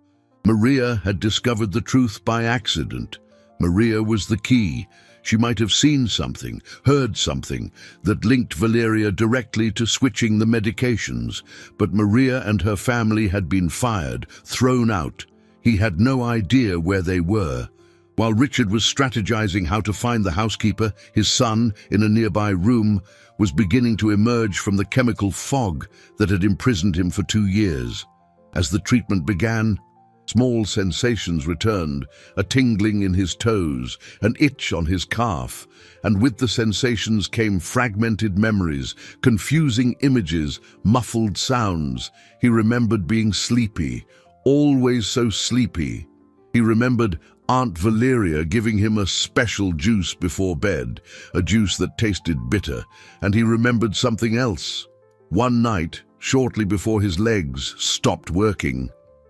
Maria had discovered the truth by accident. Maria was the key. She might have seen something, heard something, that linked Valeria directly to switching the medications. But Maria and her family had been fired, thrown out. He had no idea where they were. While Richard was strategizing how to find the housekeeper, his son, in a nearby room, was beginning to emerge from the chemical fog that had imprisoned him for 2 years. As the treatment began, small sensations returned, a tingling in his toes, an itch on his calf, and with the sensations came fragmented memories, confusing images, muffled sounds. He remembered being sleepy, always so sleepy. He remembered Aunt Valeria giving him a special juice before bed, a juice that tasted bitter, and he remembered something else. One night, shortly before his legs stopped working,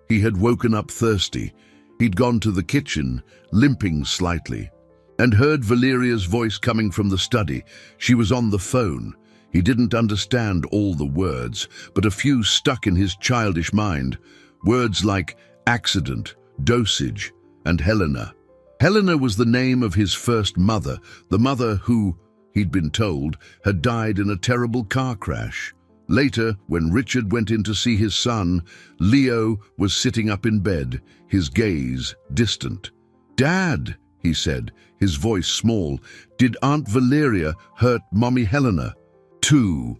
he had woken up thirsty. He'd gone to the kitchen, limping slightly, and heard Valeria's voice coming from the study. She was on the phone. He didn't understand all the words, but a few stuck in his childish mind. Words like accident, dosage, and Helena. Helena was the name of his first mother, the mother who, he'd been told, had died in a terrible car crash. Later, when Richard went in to see his son, Leo was sitting up in bed, his gaze distant. "Dad," he said, his voice small, "did Aunt Valeria hurt Mommy Helena?" "Two."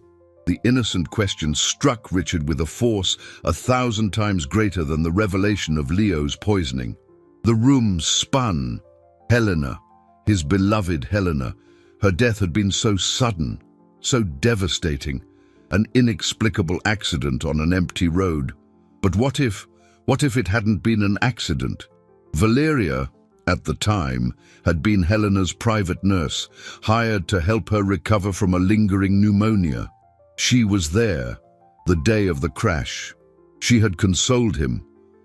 The innocent question struck Richard with a force 1,000 times greater than the revelation of Leo's poisoning. The room spun. Helena, his beloved Helena. Her death had been so sudden, so devastating. An inexplicable accident on an empty road. But what if it hadn't been an accident? Valeria, at the time, had been Helena's private nurse, hired to help her recover from a lingering pneumonia. She was there, the day of the crash. She had consoled him,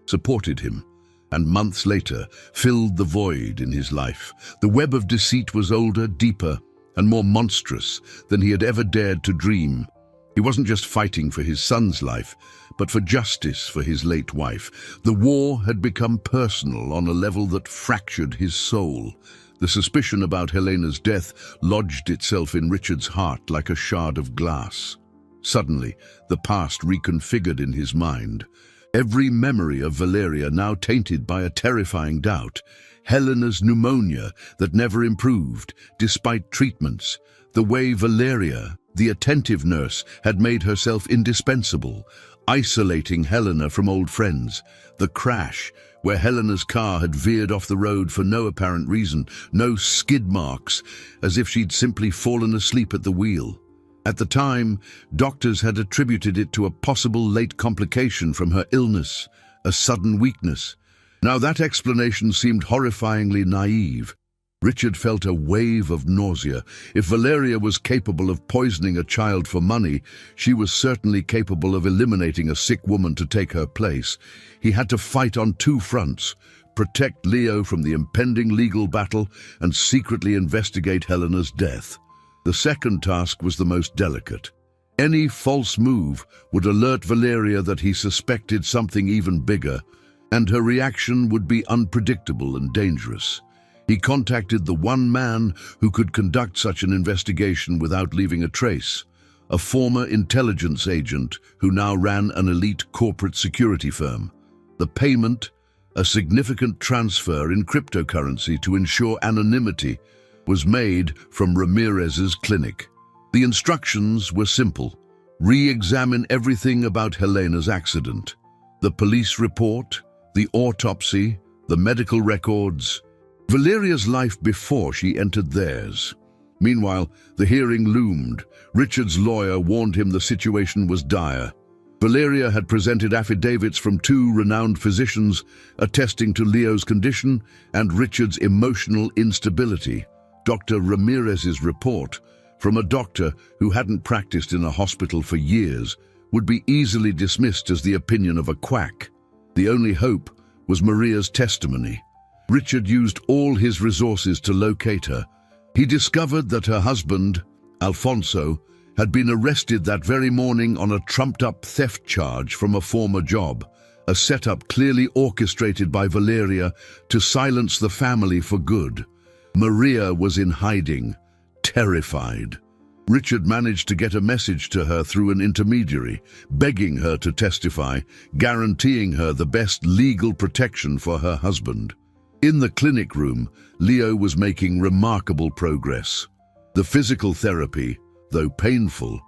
supported him, and months later filled the void in his life. The web of deceit was older, deeper, and more monstrous than he had ever dared to dream. He wasn't just fighting for his son's life, but for justice for his late wife. The war had become personal on a level that fractured his soul. The suspicion about Helena's death lodged itself in Richard's heart like a shard of glass. Suddenly, the past reconfigured in his mind. Every memory of Valeria now tainted by a terrifying doubt. Helena's pneumonia that never improved, despite treatments. The way Valeria, The attentive nurse had made herself indispensable, isolating Helena from old friends. The crash, where Helena's car had veered off the road for no apparent reason, no skid marks, as if she'd simply fallen asleep at the wheel. At the time, doctors had attributed it to a possible late complication from her illness, a sudden weakness. Now that explanation seemed horrifyingly naive. Richard felt a wave of nausea. If Valeria was capable of poisoning a child for money, she was certainly capable of eliminating a sick woman to take her place. He had to fight on two fronts: protect Leo from the impending legal battle and secretly investigate Helena's death. The second task was the most delicate. Any false move would alert Valeria that he suspected something even bigger, and her reaction would be unpredictable and dangerous. He contacted the one man who could conduct such an investigation without leaving a trace, a former intelligence agent who now ran an elite corporate security firm. The payment, a significant transfer in cryptocurrency to ensure anonymity, was made from Ramirez's clinic. The instructions were simple: re-examine everything about Helena's accident. The police report, the autopsy, the medical records, Valeria's life before she entered theirs. Meanwhile, the hearing loomed. Richard's lawyer warned him the situation was dire. Valeria had presented affidavits from two renowned physicians attesting to Leo's condition and Richard's emotional instability. Dr. Ramirez's report, from a doctor who hadn't practiced in a hospital for years, would be easily dismissed as the opinion of a quack. The only hope was Maria's testimony. Richard used all his resources to locate her. He discovered that her husband, Alfonso, had been arrested that very morning on a trumped-up theft charge from a former job, a setup clearly orchestrated by Valeria to silence the family for good. Maria was in hiding, terrified. Richard managed to get a message to her through an intermediary, begging her to testify, guaranteeing her the best legal protection for her husband. In the clinic room, Leo was making remarkable progress. The physical therapy, though painful,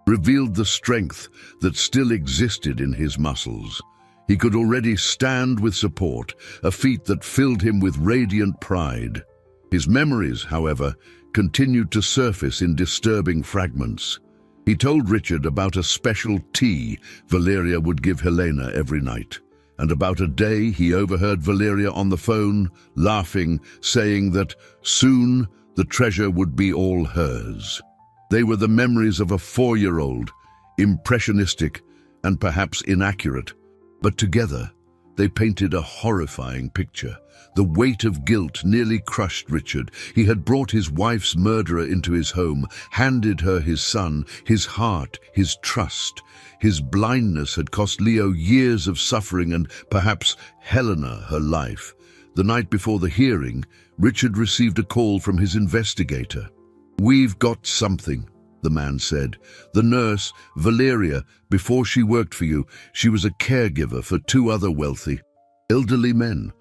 revealed the strength that still existed in his muscles. He could already stand with support, a feat that filled him with radiant pride. His memories, however, continued to surface in disturbing fragments. He told Richard about a special tea Valeria would give Helena every night, and about a day he overheard Valeria on the phone, laughing, saying that soon the treasure would be all hers. They were the memories of a 4-year-old, impressionistic and perhaps inaccurate, but together they painted a horrifying picture. The weight of guilt nearly crushed Richard. He had brought his wife's murderer into his home, handed her his son, his heart, his trust. His blindness had cost Leo years of suffering and perhaps Helena her life. The night before the hearing, Richard received a call from his investigator. "We've got something," the man said. "The nurse, Valeria, before she worked for you, she was a caregiver for 2 other wealthy, elderly men.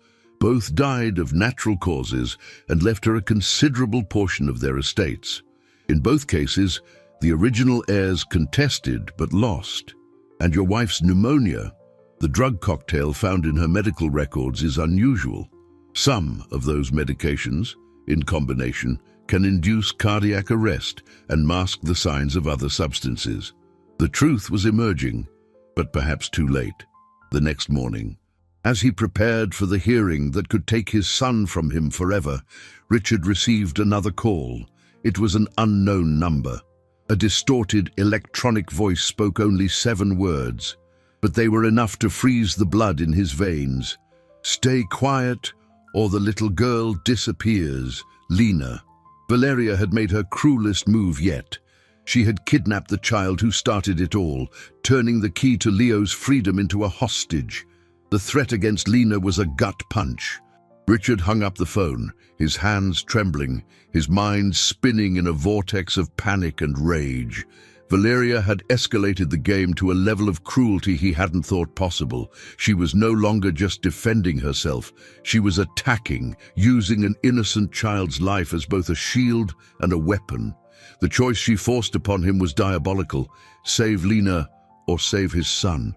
Both died of natural causes and left her a considerable portion of their estates. In both cases, the original heirs contested but lost. And your wife's pneumonia, the drug cocktail found in her medical records, is unusual. Some of those medications, in combination, can induce cardiac arrest and mask the signs of other substances." The truth was emerging, but perhaps too late. The next morning, as he prepared for the hearing that could take his son from him forever, Richard received another call. It was an unknown number. A distorted electronic voice spoke only 7 words, but they were enough to freeze the blood in his veins. "Stay quiet, or the little girl disappears. Lena." Valeria had made her cruelest move yet. She had kidnapped the child who started it all, turning the key to Leo's freedom into a hostage. The threat against Lena was a gut punch. Richard hung up the phone, his hands trembling, his mind spinning in a vortex of panic and rage. Valeria had escalated the game to a level of cruelty he hadn't thought possible. She was no longer just defending herself. She was attacking, using an innocent child's life as both a shield and a weapon. The choice she forced upon him was diabolical: save Lena or save his son.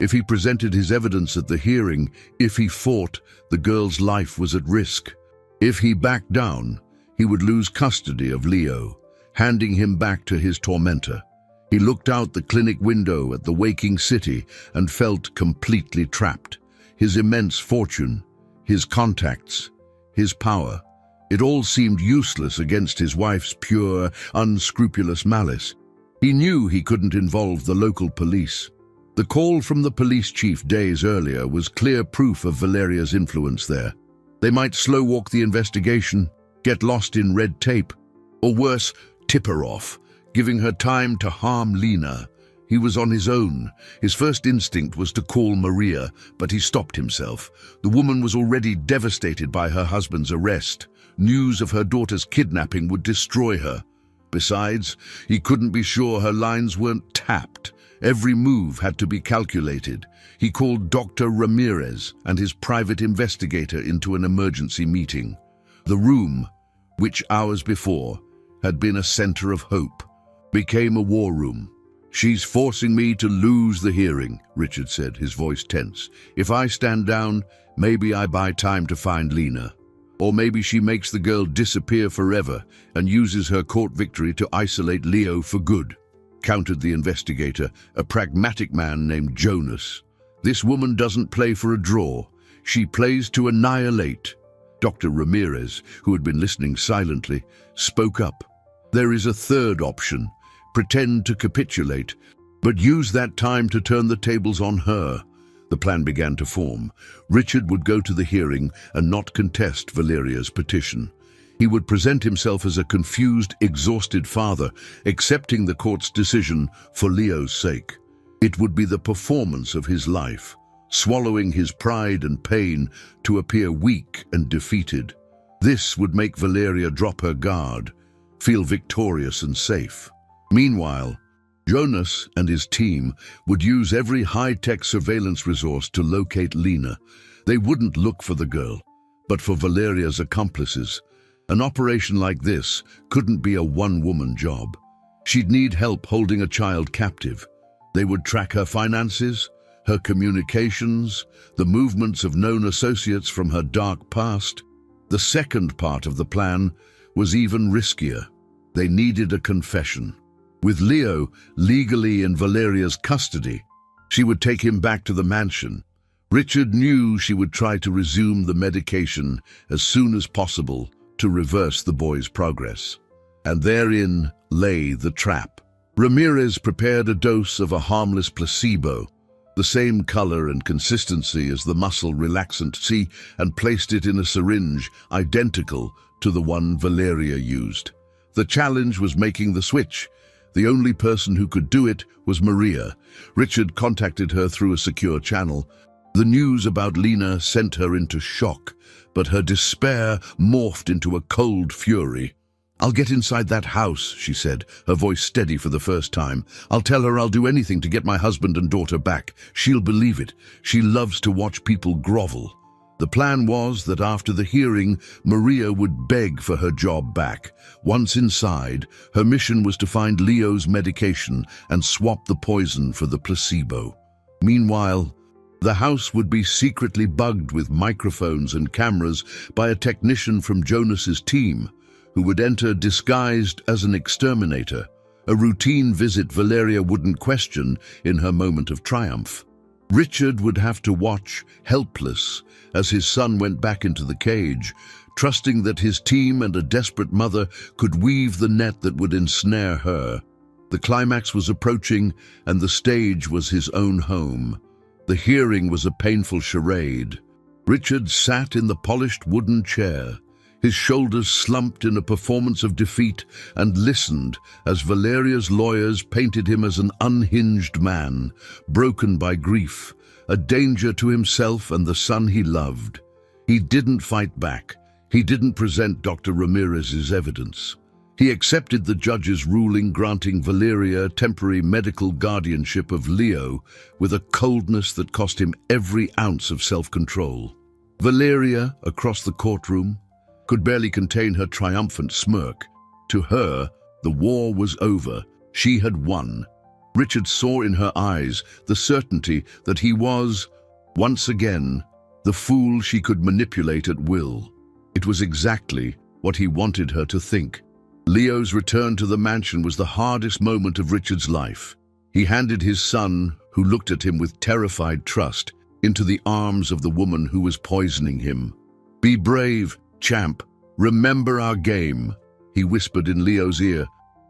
If he presented his evidence at the hearing, if he fought, the girl's life was at risk. If he backed down, he would lose custody of Leo, handing him back to his tormentor. He looked out the clinic window at the waking city and felt completely trapped. His immense fortune, his contacts, his power, it all seemed useless against his wife's pure, unscrupulous malice. He knew he couldn't involve the local police. The call from the police chief days earlier was clear proof of Valeria's influence there. They might slow-walk the investigation, get lost in red tape, or worse, tip her off, giving her time to harm Lena. He was on his own. His first instinct was to call Maria, but he stopped himself. The woman was already devastated by her husband's arrest. News of her daughter's kidnapping would destroy her. Besides, he couldn't be sure her lines weren't tapped. Every move had to be calculated. He called Dr. Ramirez and his private investigator into an emergency meeting. The room, which hours before had been a center of hope, became a war room. "She's forcing me to lose the hearing," Richard said, his voice tense. "If I stand down, maybe I buy time to find Lena. Or maybe she makes the girl disappear forever and uses her court victory to isolate Leo for good," countered the investigator, a pragmatic man named Jonas. "This woman doesn't play for a draw. She plays to annihilate." Dr. Ramirez, who had been listening silently, spoke up. "There is a third option. Pretend to capitulate, but use that time to turn the tables on her." The plan began to form. Richard would go to the hearing and not contest Valeria's petition. He would present himself as a confused, exhausted father, accepting the court's decision for Leo's sake. It would be the performance of his life, swallowing his pride and pain to appear weak and defeated. This would make Valeria drop her guard, feel victorious and safe. Meanwhile, Jonas and his team would use every high-tech surveillance resource to locate Lena. They wouldn't look for the girl, but for Valeria's accomplices. An operation like this couldn't be a one-woman job. She'd need help holding a child captive. They would track her finances, her communications, the movements of known associates from her dark past. The second part of the plan was even riskier. They needed a confession. With Leo legally in Valeria's custody, she would take him back to the mansion. Richard knew she would try to resume the medication as soon as possible to reverse the boy's progress. And therein lay the trap. Ramirez prepared a dose of a harmless placebo, the same color and consistency as the muscle relaxant C, and placed it in a syringe identical to the one Valeria used. The challenge was making the switch. The only person who could do it was Maria. Richard contacted her through a secure channel. The news about Lena sent her into shock, but her despair morphed into a cold fury. "I'll get inside that house," she said, her voice steady for the first time. "I'll tell her I'll do anything to get my husband and daughter back. She'll believe it. She loves to watch people grovel." The plan was that after the hearing, Maria would beg for her job back. Once inside, her mission was to find Leo's medication and swap the poison for the placebo. Meanwhile, the house would be secretly bugged with microphones and cameras by a technician from Jonas's team, who would enter disguised as an exterminator, a routine visit Valeria wouldn't question in her moment of triumph. Richard would have to watch, helpless, as his son went back into the cage, trusting that his team and a desperate mother could weave the net that would ensnare her. The climax was approaching, and the stage was his own home. The hearing was a painful charade. Richard sat in the polished wooden chair, his shoulders slumped in a performance of defeat, and listened as Valeria's lawyers painted him as an unhinged man, broken by grief, a danger to himself and the son he loved. He didn't fight back. He didn't present Dr. Ramirez's evidence. He accepted the judge's ruling granting Valeria temporary medical guardianship of Leo with a coldness that cost him every ounce of self-control. Valeria, across the courtroom, could barely contain her triumphant smirk. To her, The war was over. She had won. Richard saw in her eyes the certainty that he was, once again, the fool she could manipulate at will. It was exactly what he wanted her to think. Leo's return to the mansion was the hardest moment of Richard's life. He handed his son, who looked at him with terrified trust, into the arms of the woman who was poisoning him. "Be brave, champ. Remember our game," he whispered in Leo's ear,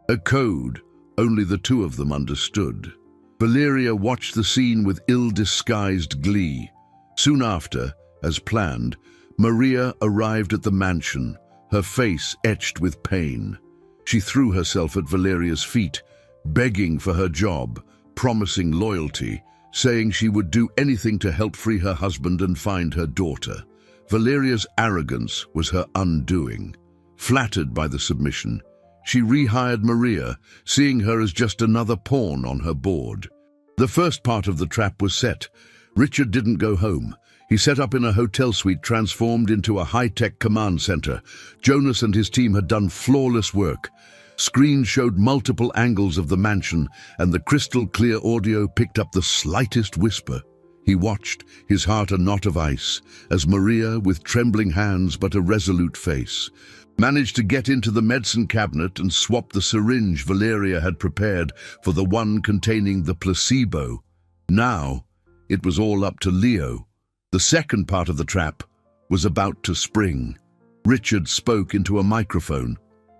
a code only the two of them understood. Valeria watched the scene with ill-disguised glee. Soon after, as planned, Maria arrived at the mansion, her face etched with pain. She threw herself at Valeria's feet, begging for her job, promising loyalty, saying she would do anything to help free her husband and find her daughter. Valeria's arrogance was her undoing. Flattered by the submission, she rehired Maria, seeing her as just another pawn on her board. The first part of the trap was set. Richard didn't go home. He set up in a hotel suite transformed into a high-tech command center. Jonas and his team had done flawless work. Screens showed multiple angles of the mansion, and the crystal-clear audio picked up the slightest whisper. He watched, his heart a knot of ice, as Maria, with trembling hands but a resolute face, managed to get into the medicine cabinet and swap the syringe Valeria had prepared for the one containing the placebo. Now, it was all up to Leo. The second part of the trap was about to spring. Richard spoke into a microphone.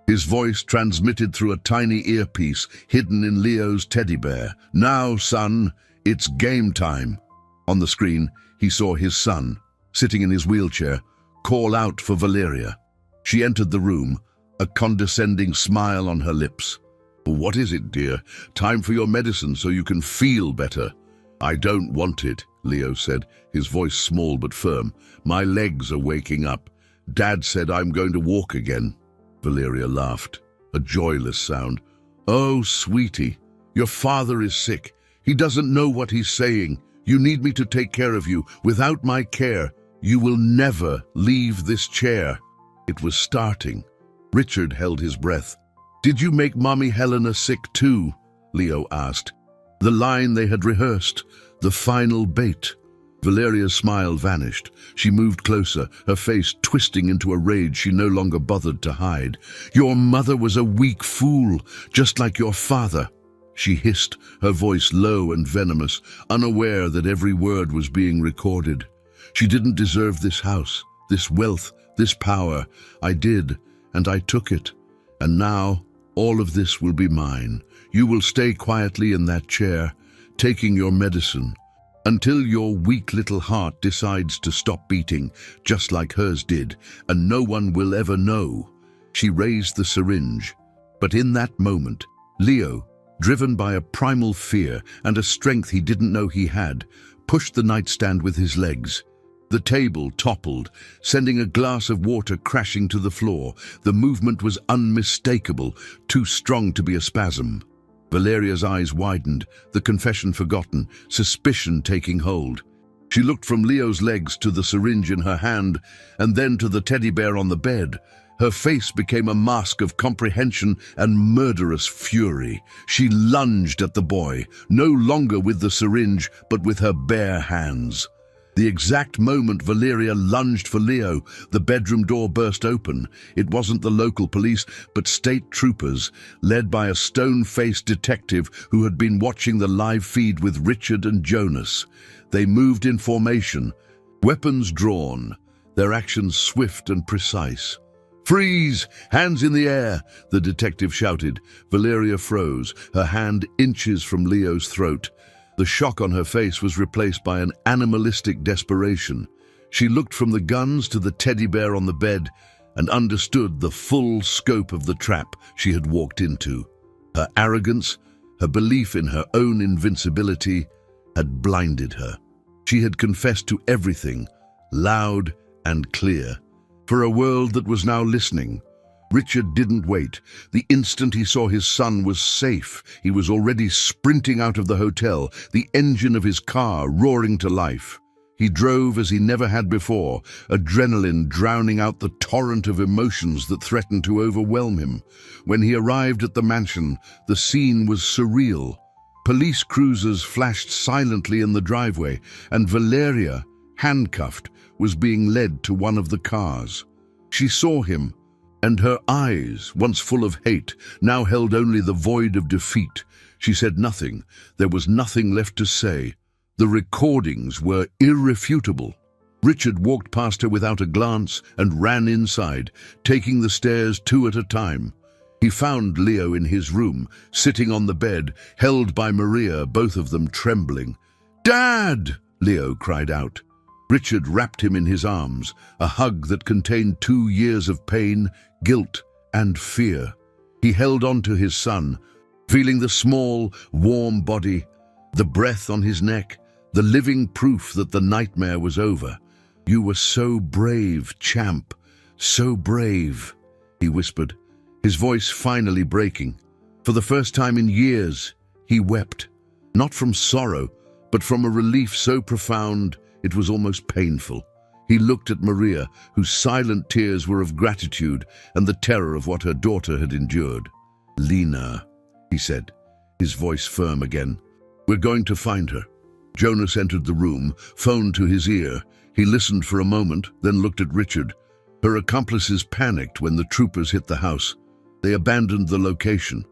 His voice transmitted through a tiny earpiece hidden in Leo's teddy bear. "Now, son, it's game time." On the screen, he saw his son, sitting in his wheelchair, call out for Valeria. She entered the room, a condescending smile on her lips. "What is it, dear? Time for your medicine so you can feel better." "I don't want it," Leo said, his voice small but firm. "My legs are waking up. Dad said I'm going to walk again." Valeria laughed, a joyless sound. "Oh, sweetie, your father is sick. He doesn't know what he's saying. You need me to take care of you. Without my care, you will never leave this chair." It was starting. Richard held his breath. "Did you make Mommy Helena sick too?" Leo asked. The line they had rehearsed, the final bait. Valeria's smile vanished. She moved closer, her face twisting into a rage she no longer bothered to hide. "Your mother was a weak fool, just like your father," she hissed, her voice low and venomous, unaware that every word was being recorded. "She didn't deserve this house, this wealth, this power. I did, and I took it. And now, all of this will be mine. You will stay quietly in that chair, taking your medicine, until your weak little heart decides to stop beating, just like hers did, and no one will ever know." She raised the syringe. But in that moment, Leo, driven by a primal fear and a strength he didn't know he had, pushed the nightstand with his legs. The table toppled, sending a glass of water crashing to the floor. The movement was unmistakable, too strong to be a spasm. Valeria's eyes widened, the confession forgotten, suspicion taking hold. She looked from Leo's legs to the syringe in her hand, and then to the teddy bear on the bed. Her face became a mask of comprehension and murderous fury. She lunged at the boy, no longer with the syringe, but with her bare hands. The exact moment Valeria lunged for Leo, the bedroom door burst open. It wasn't the local police, but state troopers, led by a stone-faced detective who had been watching the live feed with Richard and Jonas. They moved in formation, weapons drawn, their actions swift and precise. "Freeze! Hands in the air!" the detective shouted. Valeria froze, her hand inches from Leo's throat. The shock on her face was replaced by an animalistic desperation. She looked from the guns to the teddy bear on the bed and understood the full scope of the trap she had walked into. Her arrogance, her belief in her own invincibility, had blinded her. She had confessed to everything, loud and clear, for a world that was now listening. Richard didn't wait. The instant he saw his son was safe, he was already sprinting out of the hotel, the engine of his car roaring to life. He drove as he never had before, adrenaline drowning out the torrent of emotions that threatened to overwhelm him. When he arrived at the mansion, the scene was surreal. Police cruisers flashed silently in the driveway, and Valeria, handcuffed, was being led to one of the cars. She saw him, and her eyes, once full of hate, now held only the void of defeat. She said nothing. There was nothing left to say. The recordings were irrefutable. Richard walked past her without a glance and ran inside, taking the stairs 2 at a time. He found Leo in his room, sitting on the bed, held by Maria, both of them trembling. "Dad!" Leo cried out. Richard wrapped him in his arms, a hug that contained 2 years of pain, guilt, and fear. He held on to his son, feeling the small, warm body, the breath on his neck, the living proof that the nightmare was over. "You were so brave, champ, so brave," he whispered, his voice finally breaking. For the first time in years, he wept, not from sorrow, but from a relief so profound it was almost painful. He looked at Maria, whose silent tears were of gratitude and the terror of what her daughter had endured. "Lena," he said, his voice firm again. "We're going to find her." Jonas entered the room, phone to his ear. He listened for a moment, then looked at Richard. Her accomplices panicked when the troopers hit the house. They abandoned the location.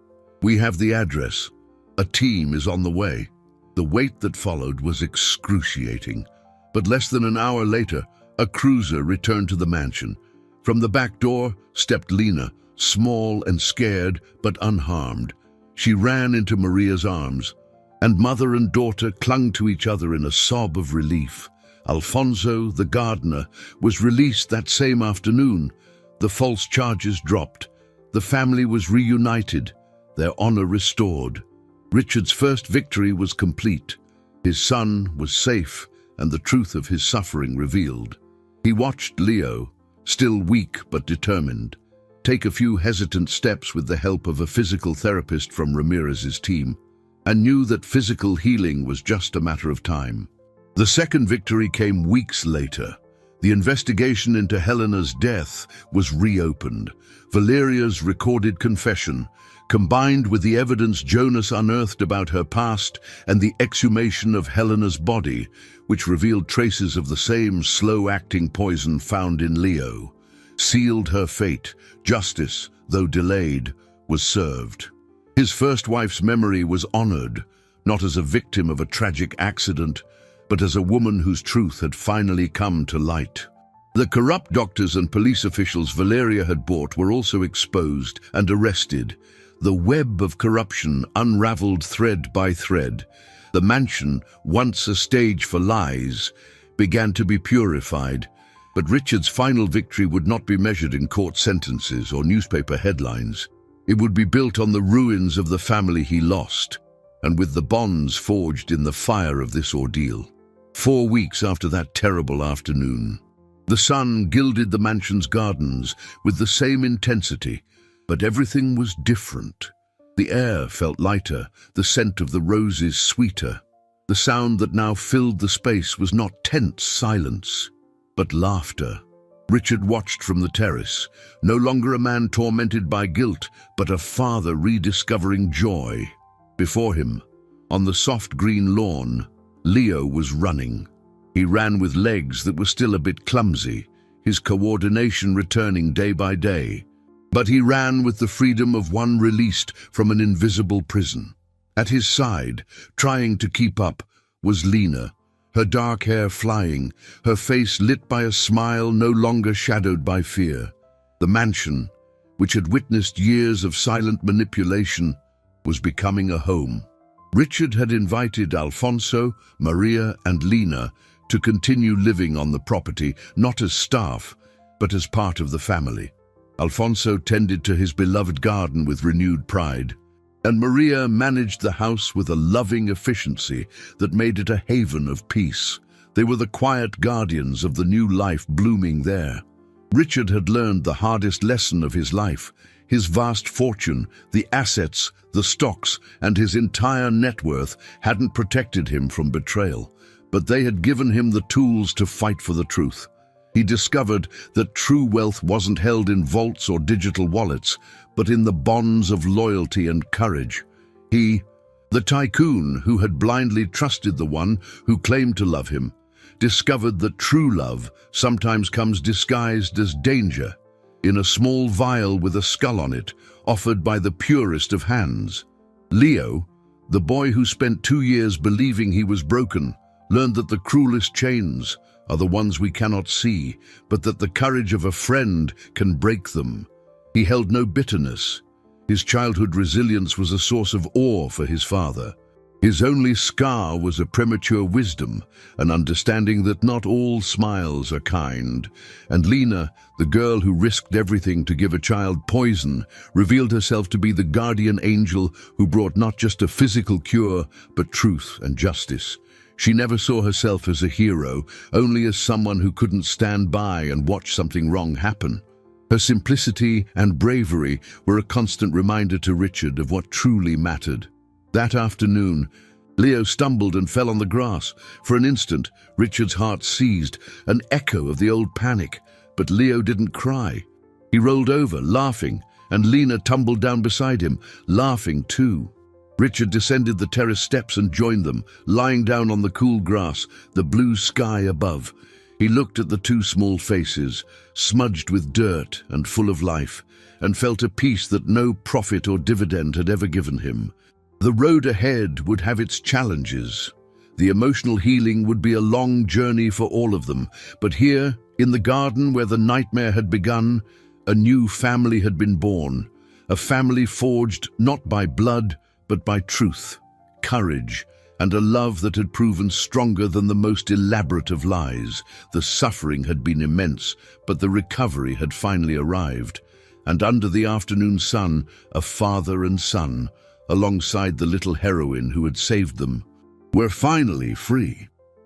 "We have the address. A team is on the way." The wait that followed was excruciating. But less than an hour later, a cruiser returned to the mansion. From the back door stepped Lena, small and scared, but unharmed. She ran into Maria's arms, and mother and daughter clung to each other in a sob of relief. Alfonso, the gardener, was released that same afternoon. The false charges dropped. The family was reunited, their honor restored. Richard's first victory was complete. His son was safe, and the truth of his suffering revealed. He watched Leo, still weak but determined, take a few hesitant steps with the help of a physical therapist from Ramirez's team, and knew that physical healing was just a matter of time. The second victory came weeks later. The investigation into Helena's death was reopened. Valeria's recorded confession, combined with the evidence Jonas unearthed about her past and the exhumation of Helena's body, which revealed traces of the same slow-acting poison found in Leo, sealed her fate. Justice, though delayed, was served. His first wife's memory was honored, not as a victim of a tragic accident, but as a woman whose truth had finally come to light. The corrupt doctors and police officials Valeria had bought were also exposed and arrested. The web of corruption unraveled thread by thread. The mansion, once a stage for lies, began to be purified. But Richard's final victory would not be measured in court sentences or newspaper headlines. It would be built on the ruins of the family he lost, and with the bonds forged in the fire of this ordeal. 4 weeks after that terrible afternoon, the sun gilded the mansion's gardens with the same intensity, but everything was different. The air felt lighter, the scent of the roses sweeter. The sound that now filled the space was not tense silence, but laughter. Richard watched from the terrace, no longer a man tormented by guilt, but a father rediscovering joy. Before him, on the soft green lawn, Leo was running. He ran with legs that were still a bit clumsy, his coordination returning day by day. But he ran with the freedom of one released from an invisible prison. At his side, trying to keep up, was Lena, her dark hair flying, her face lit by a smile no longer shadowed by fear. The mansion, which had witnessed years of silent manipulation, was becoming a home. Richard had invited Alfonso, Maria, and Lena to continue living on the property, not as staff, but as part of the family. Alfonso tended to his beloved garden with renewed pride, and Maria managed the house with a loving efficiency that made it a haven of peace. They were the quiet guardians of the new life blooming there. Richard had learned the hardest lesson of his life. His vast fortune, the assets, the stocks, and his entire net worth hadn't protected him from betrayal. but they had given him the tools to fight for the truth. He discovered that true wealth wasn't held in vaults or digital wallets, but in the bonds of loyalty and courage. He, the tycoon who had blindly trusted the one who claimed to love him, discovered that true love sometimes comes disguised as danger, in a small vial with a skull on it, offered by the purest of hands. Leo, the boy who spent 2 years believing he was broken, learned that the cruelest chains are the ones we cannot see, but that the courage of a friend can break them. He held no bitterness. His childhood resilience was a source of awe for his father. His only scar was a premature wisdom, an understanding that not all smiles are kind. And Lena, the girl who risked everything to give a child poison, revealed herself to be the guardian angel who brought not just a physical cure, but truth and justice. She never saw herself as a hero, only as someone who couldn't stand by and watch something wrong happen. Her simplicity and bravery were a constant reminder to Richard of what truly mattered. That afternoon, Leo stumbled and fell on the grass. For an instant, Richard's heart seized, an echo of the old panic. But Leo didn't cry. He rolled over, laughing, and Lena tumbled down beside him, laughing too. Richard descended the terrace steps and joined them, lying down on the cool grass, the blue sky above. He looked at the two small faces, smudged with dirt and full of life, and felt a peace that no profit or dividend had ever given him. The road ahead would have its challenges. The emotional healing would be a long journey for all of them. But here, in the garden where the nightmare had begun, a new family had been born. A family forged not by blood, but by truth, courage, and a love that had proven stronger than the most elaborate of lies. The suffering had been immense, but the recovery had finally arrived. And under the afternoon sun, a father and son, alongside the little heroine who had saved them, were finally free.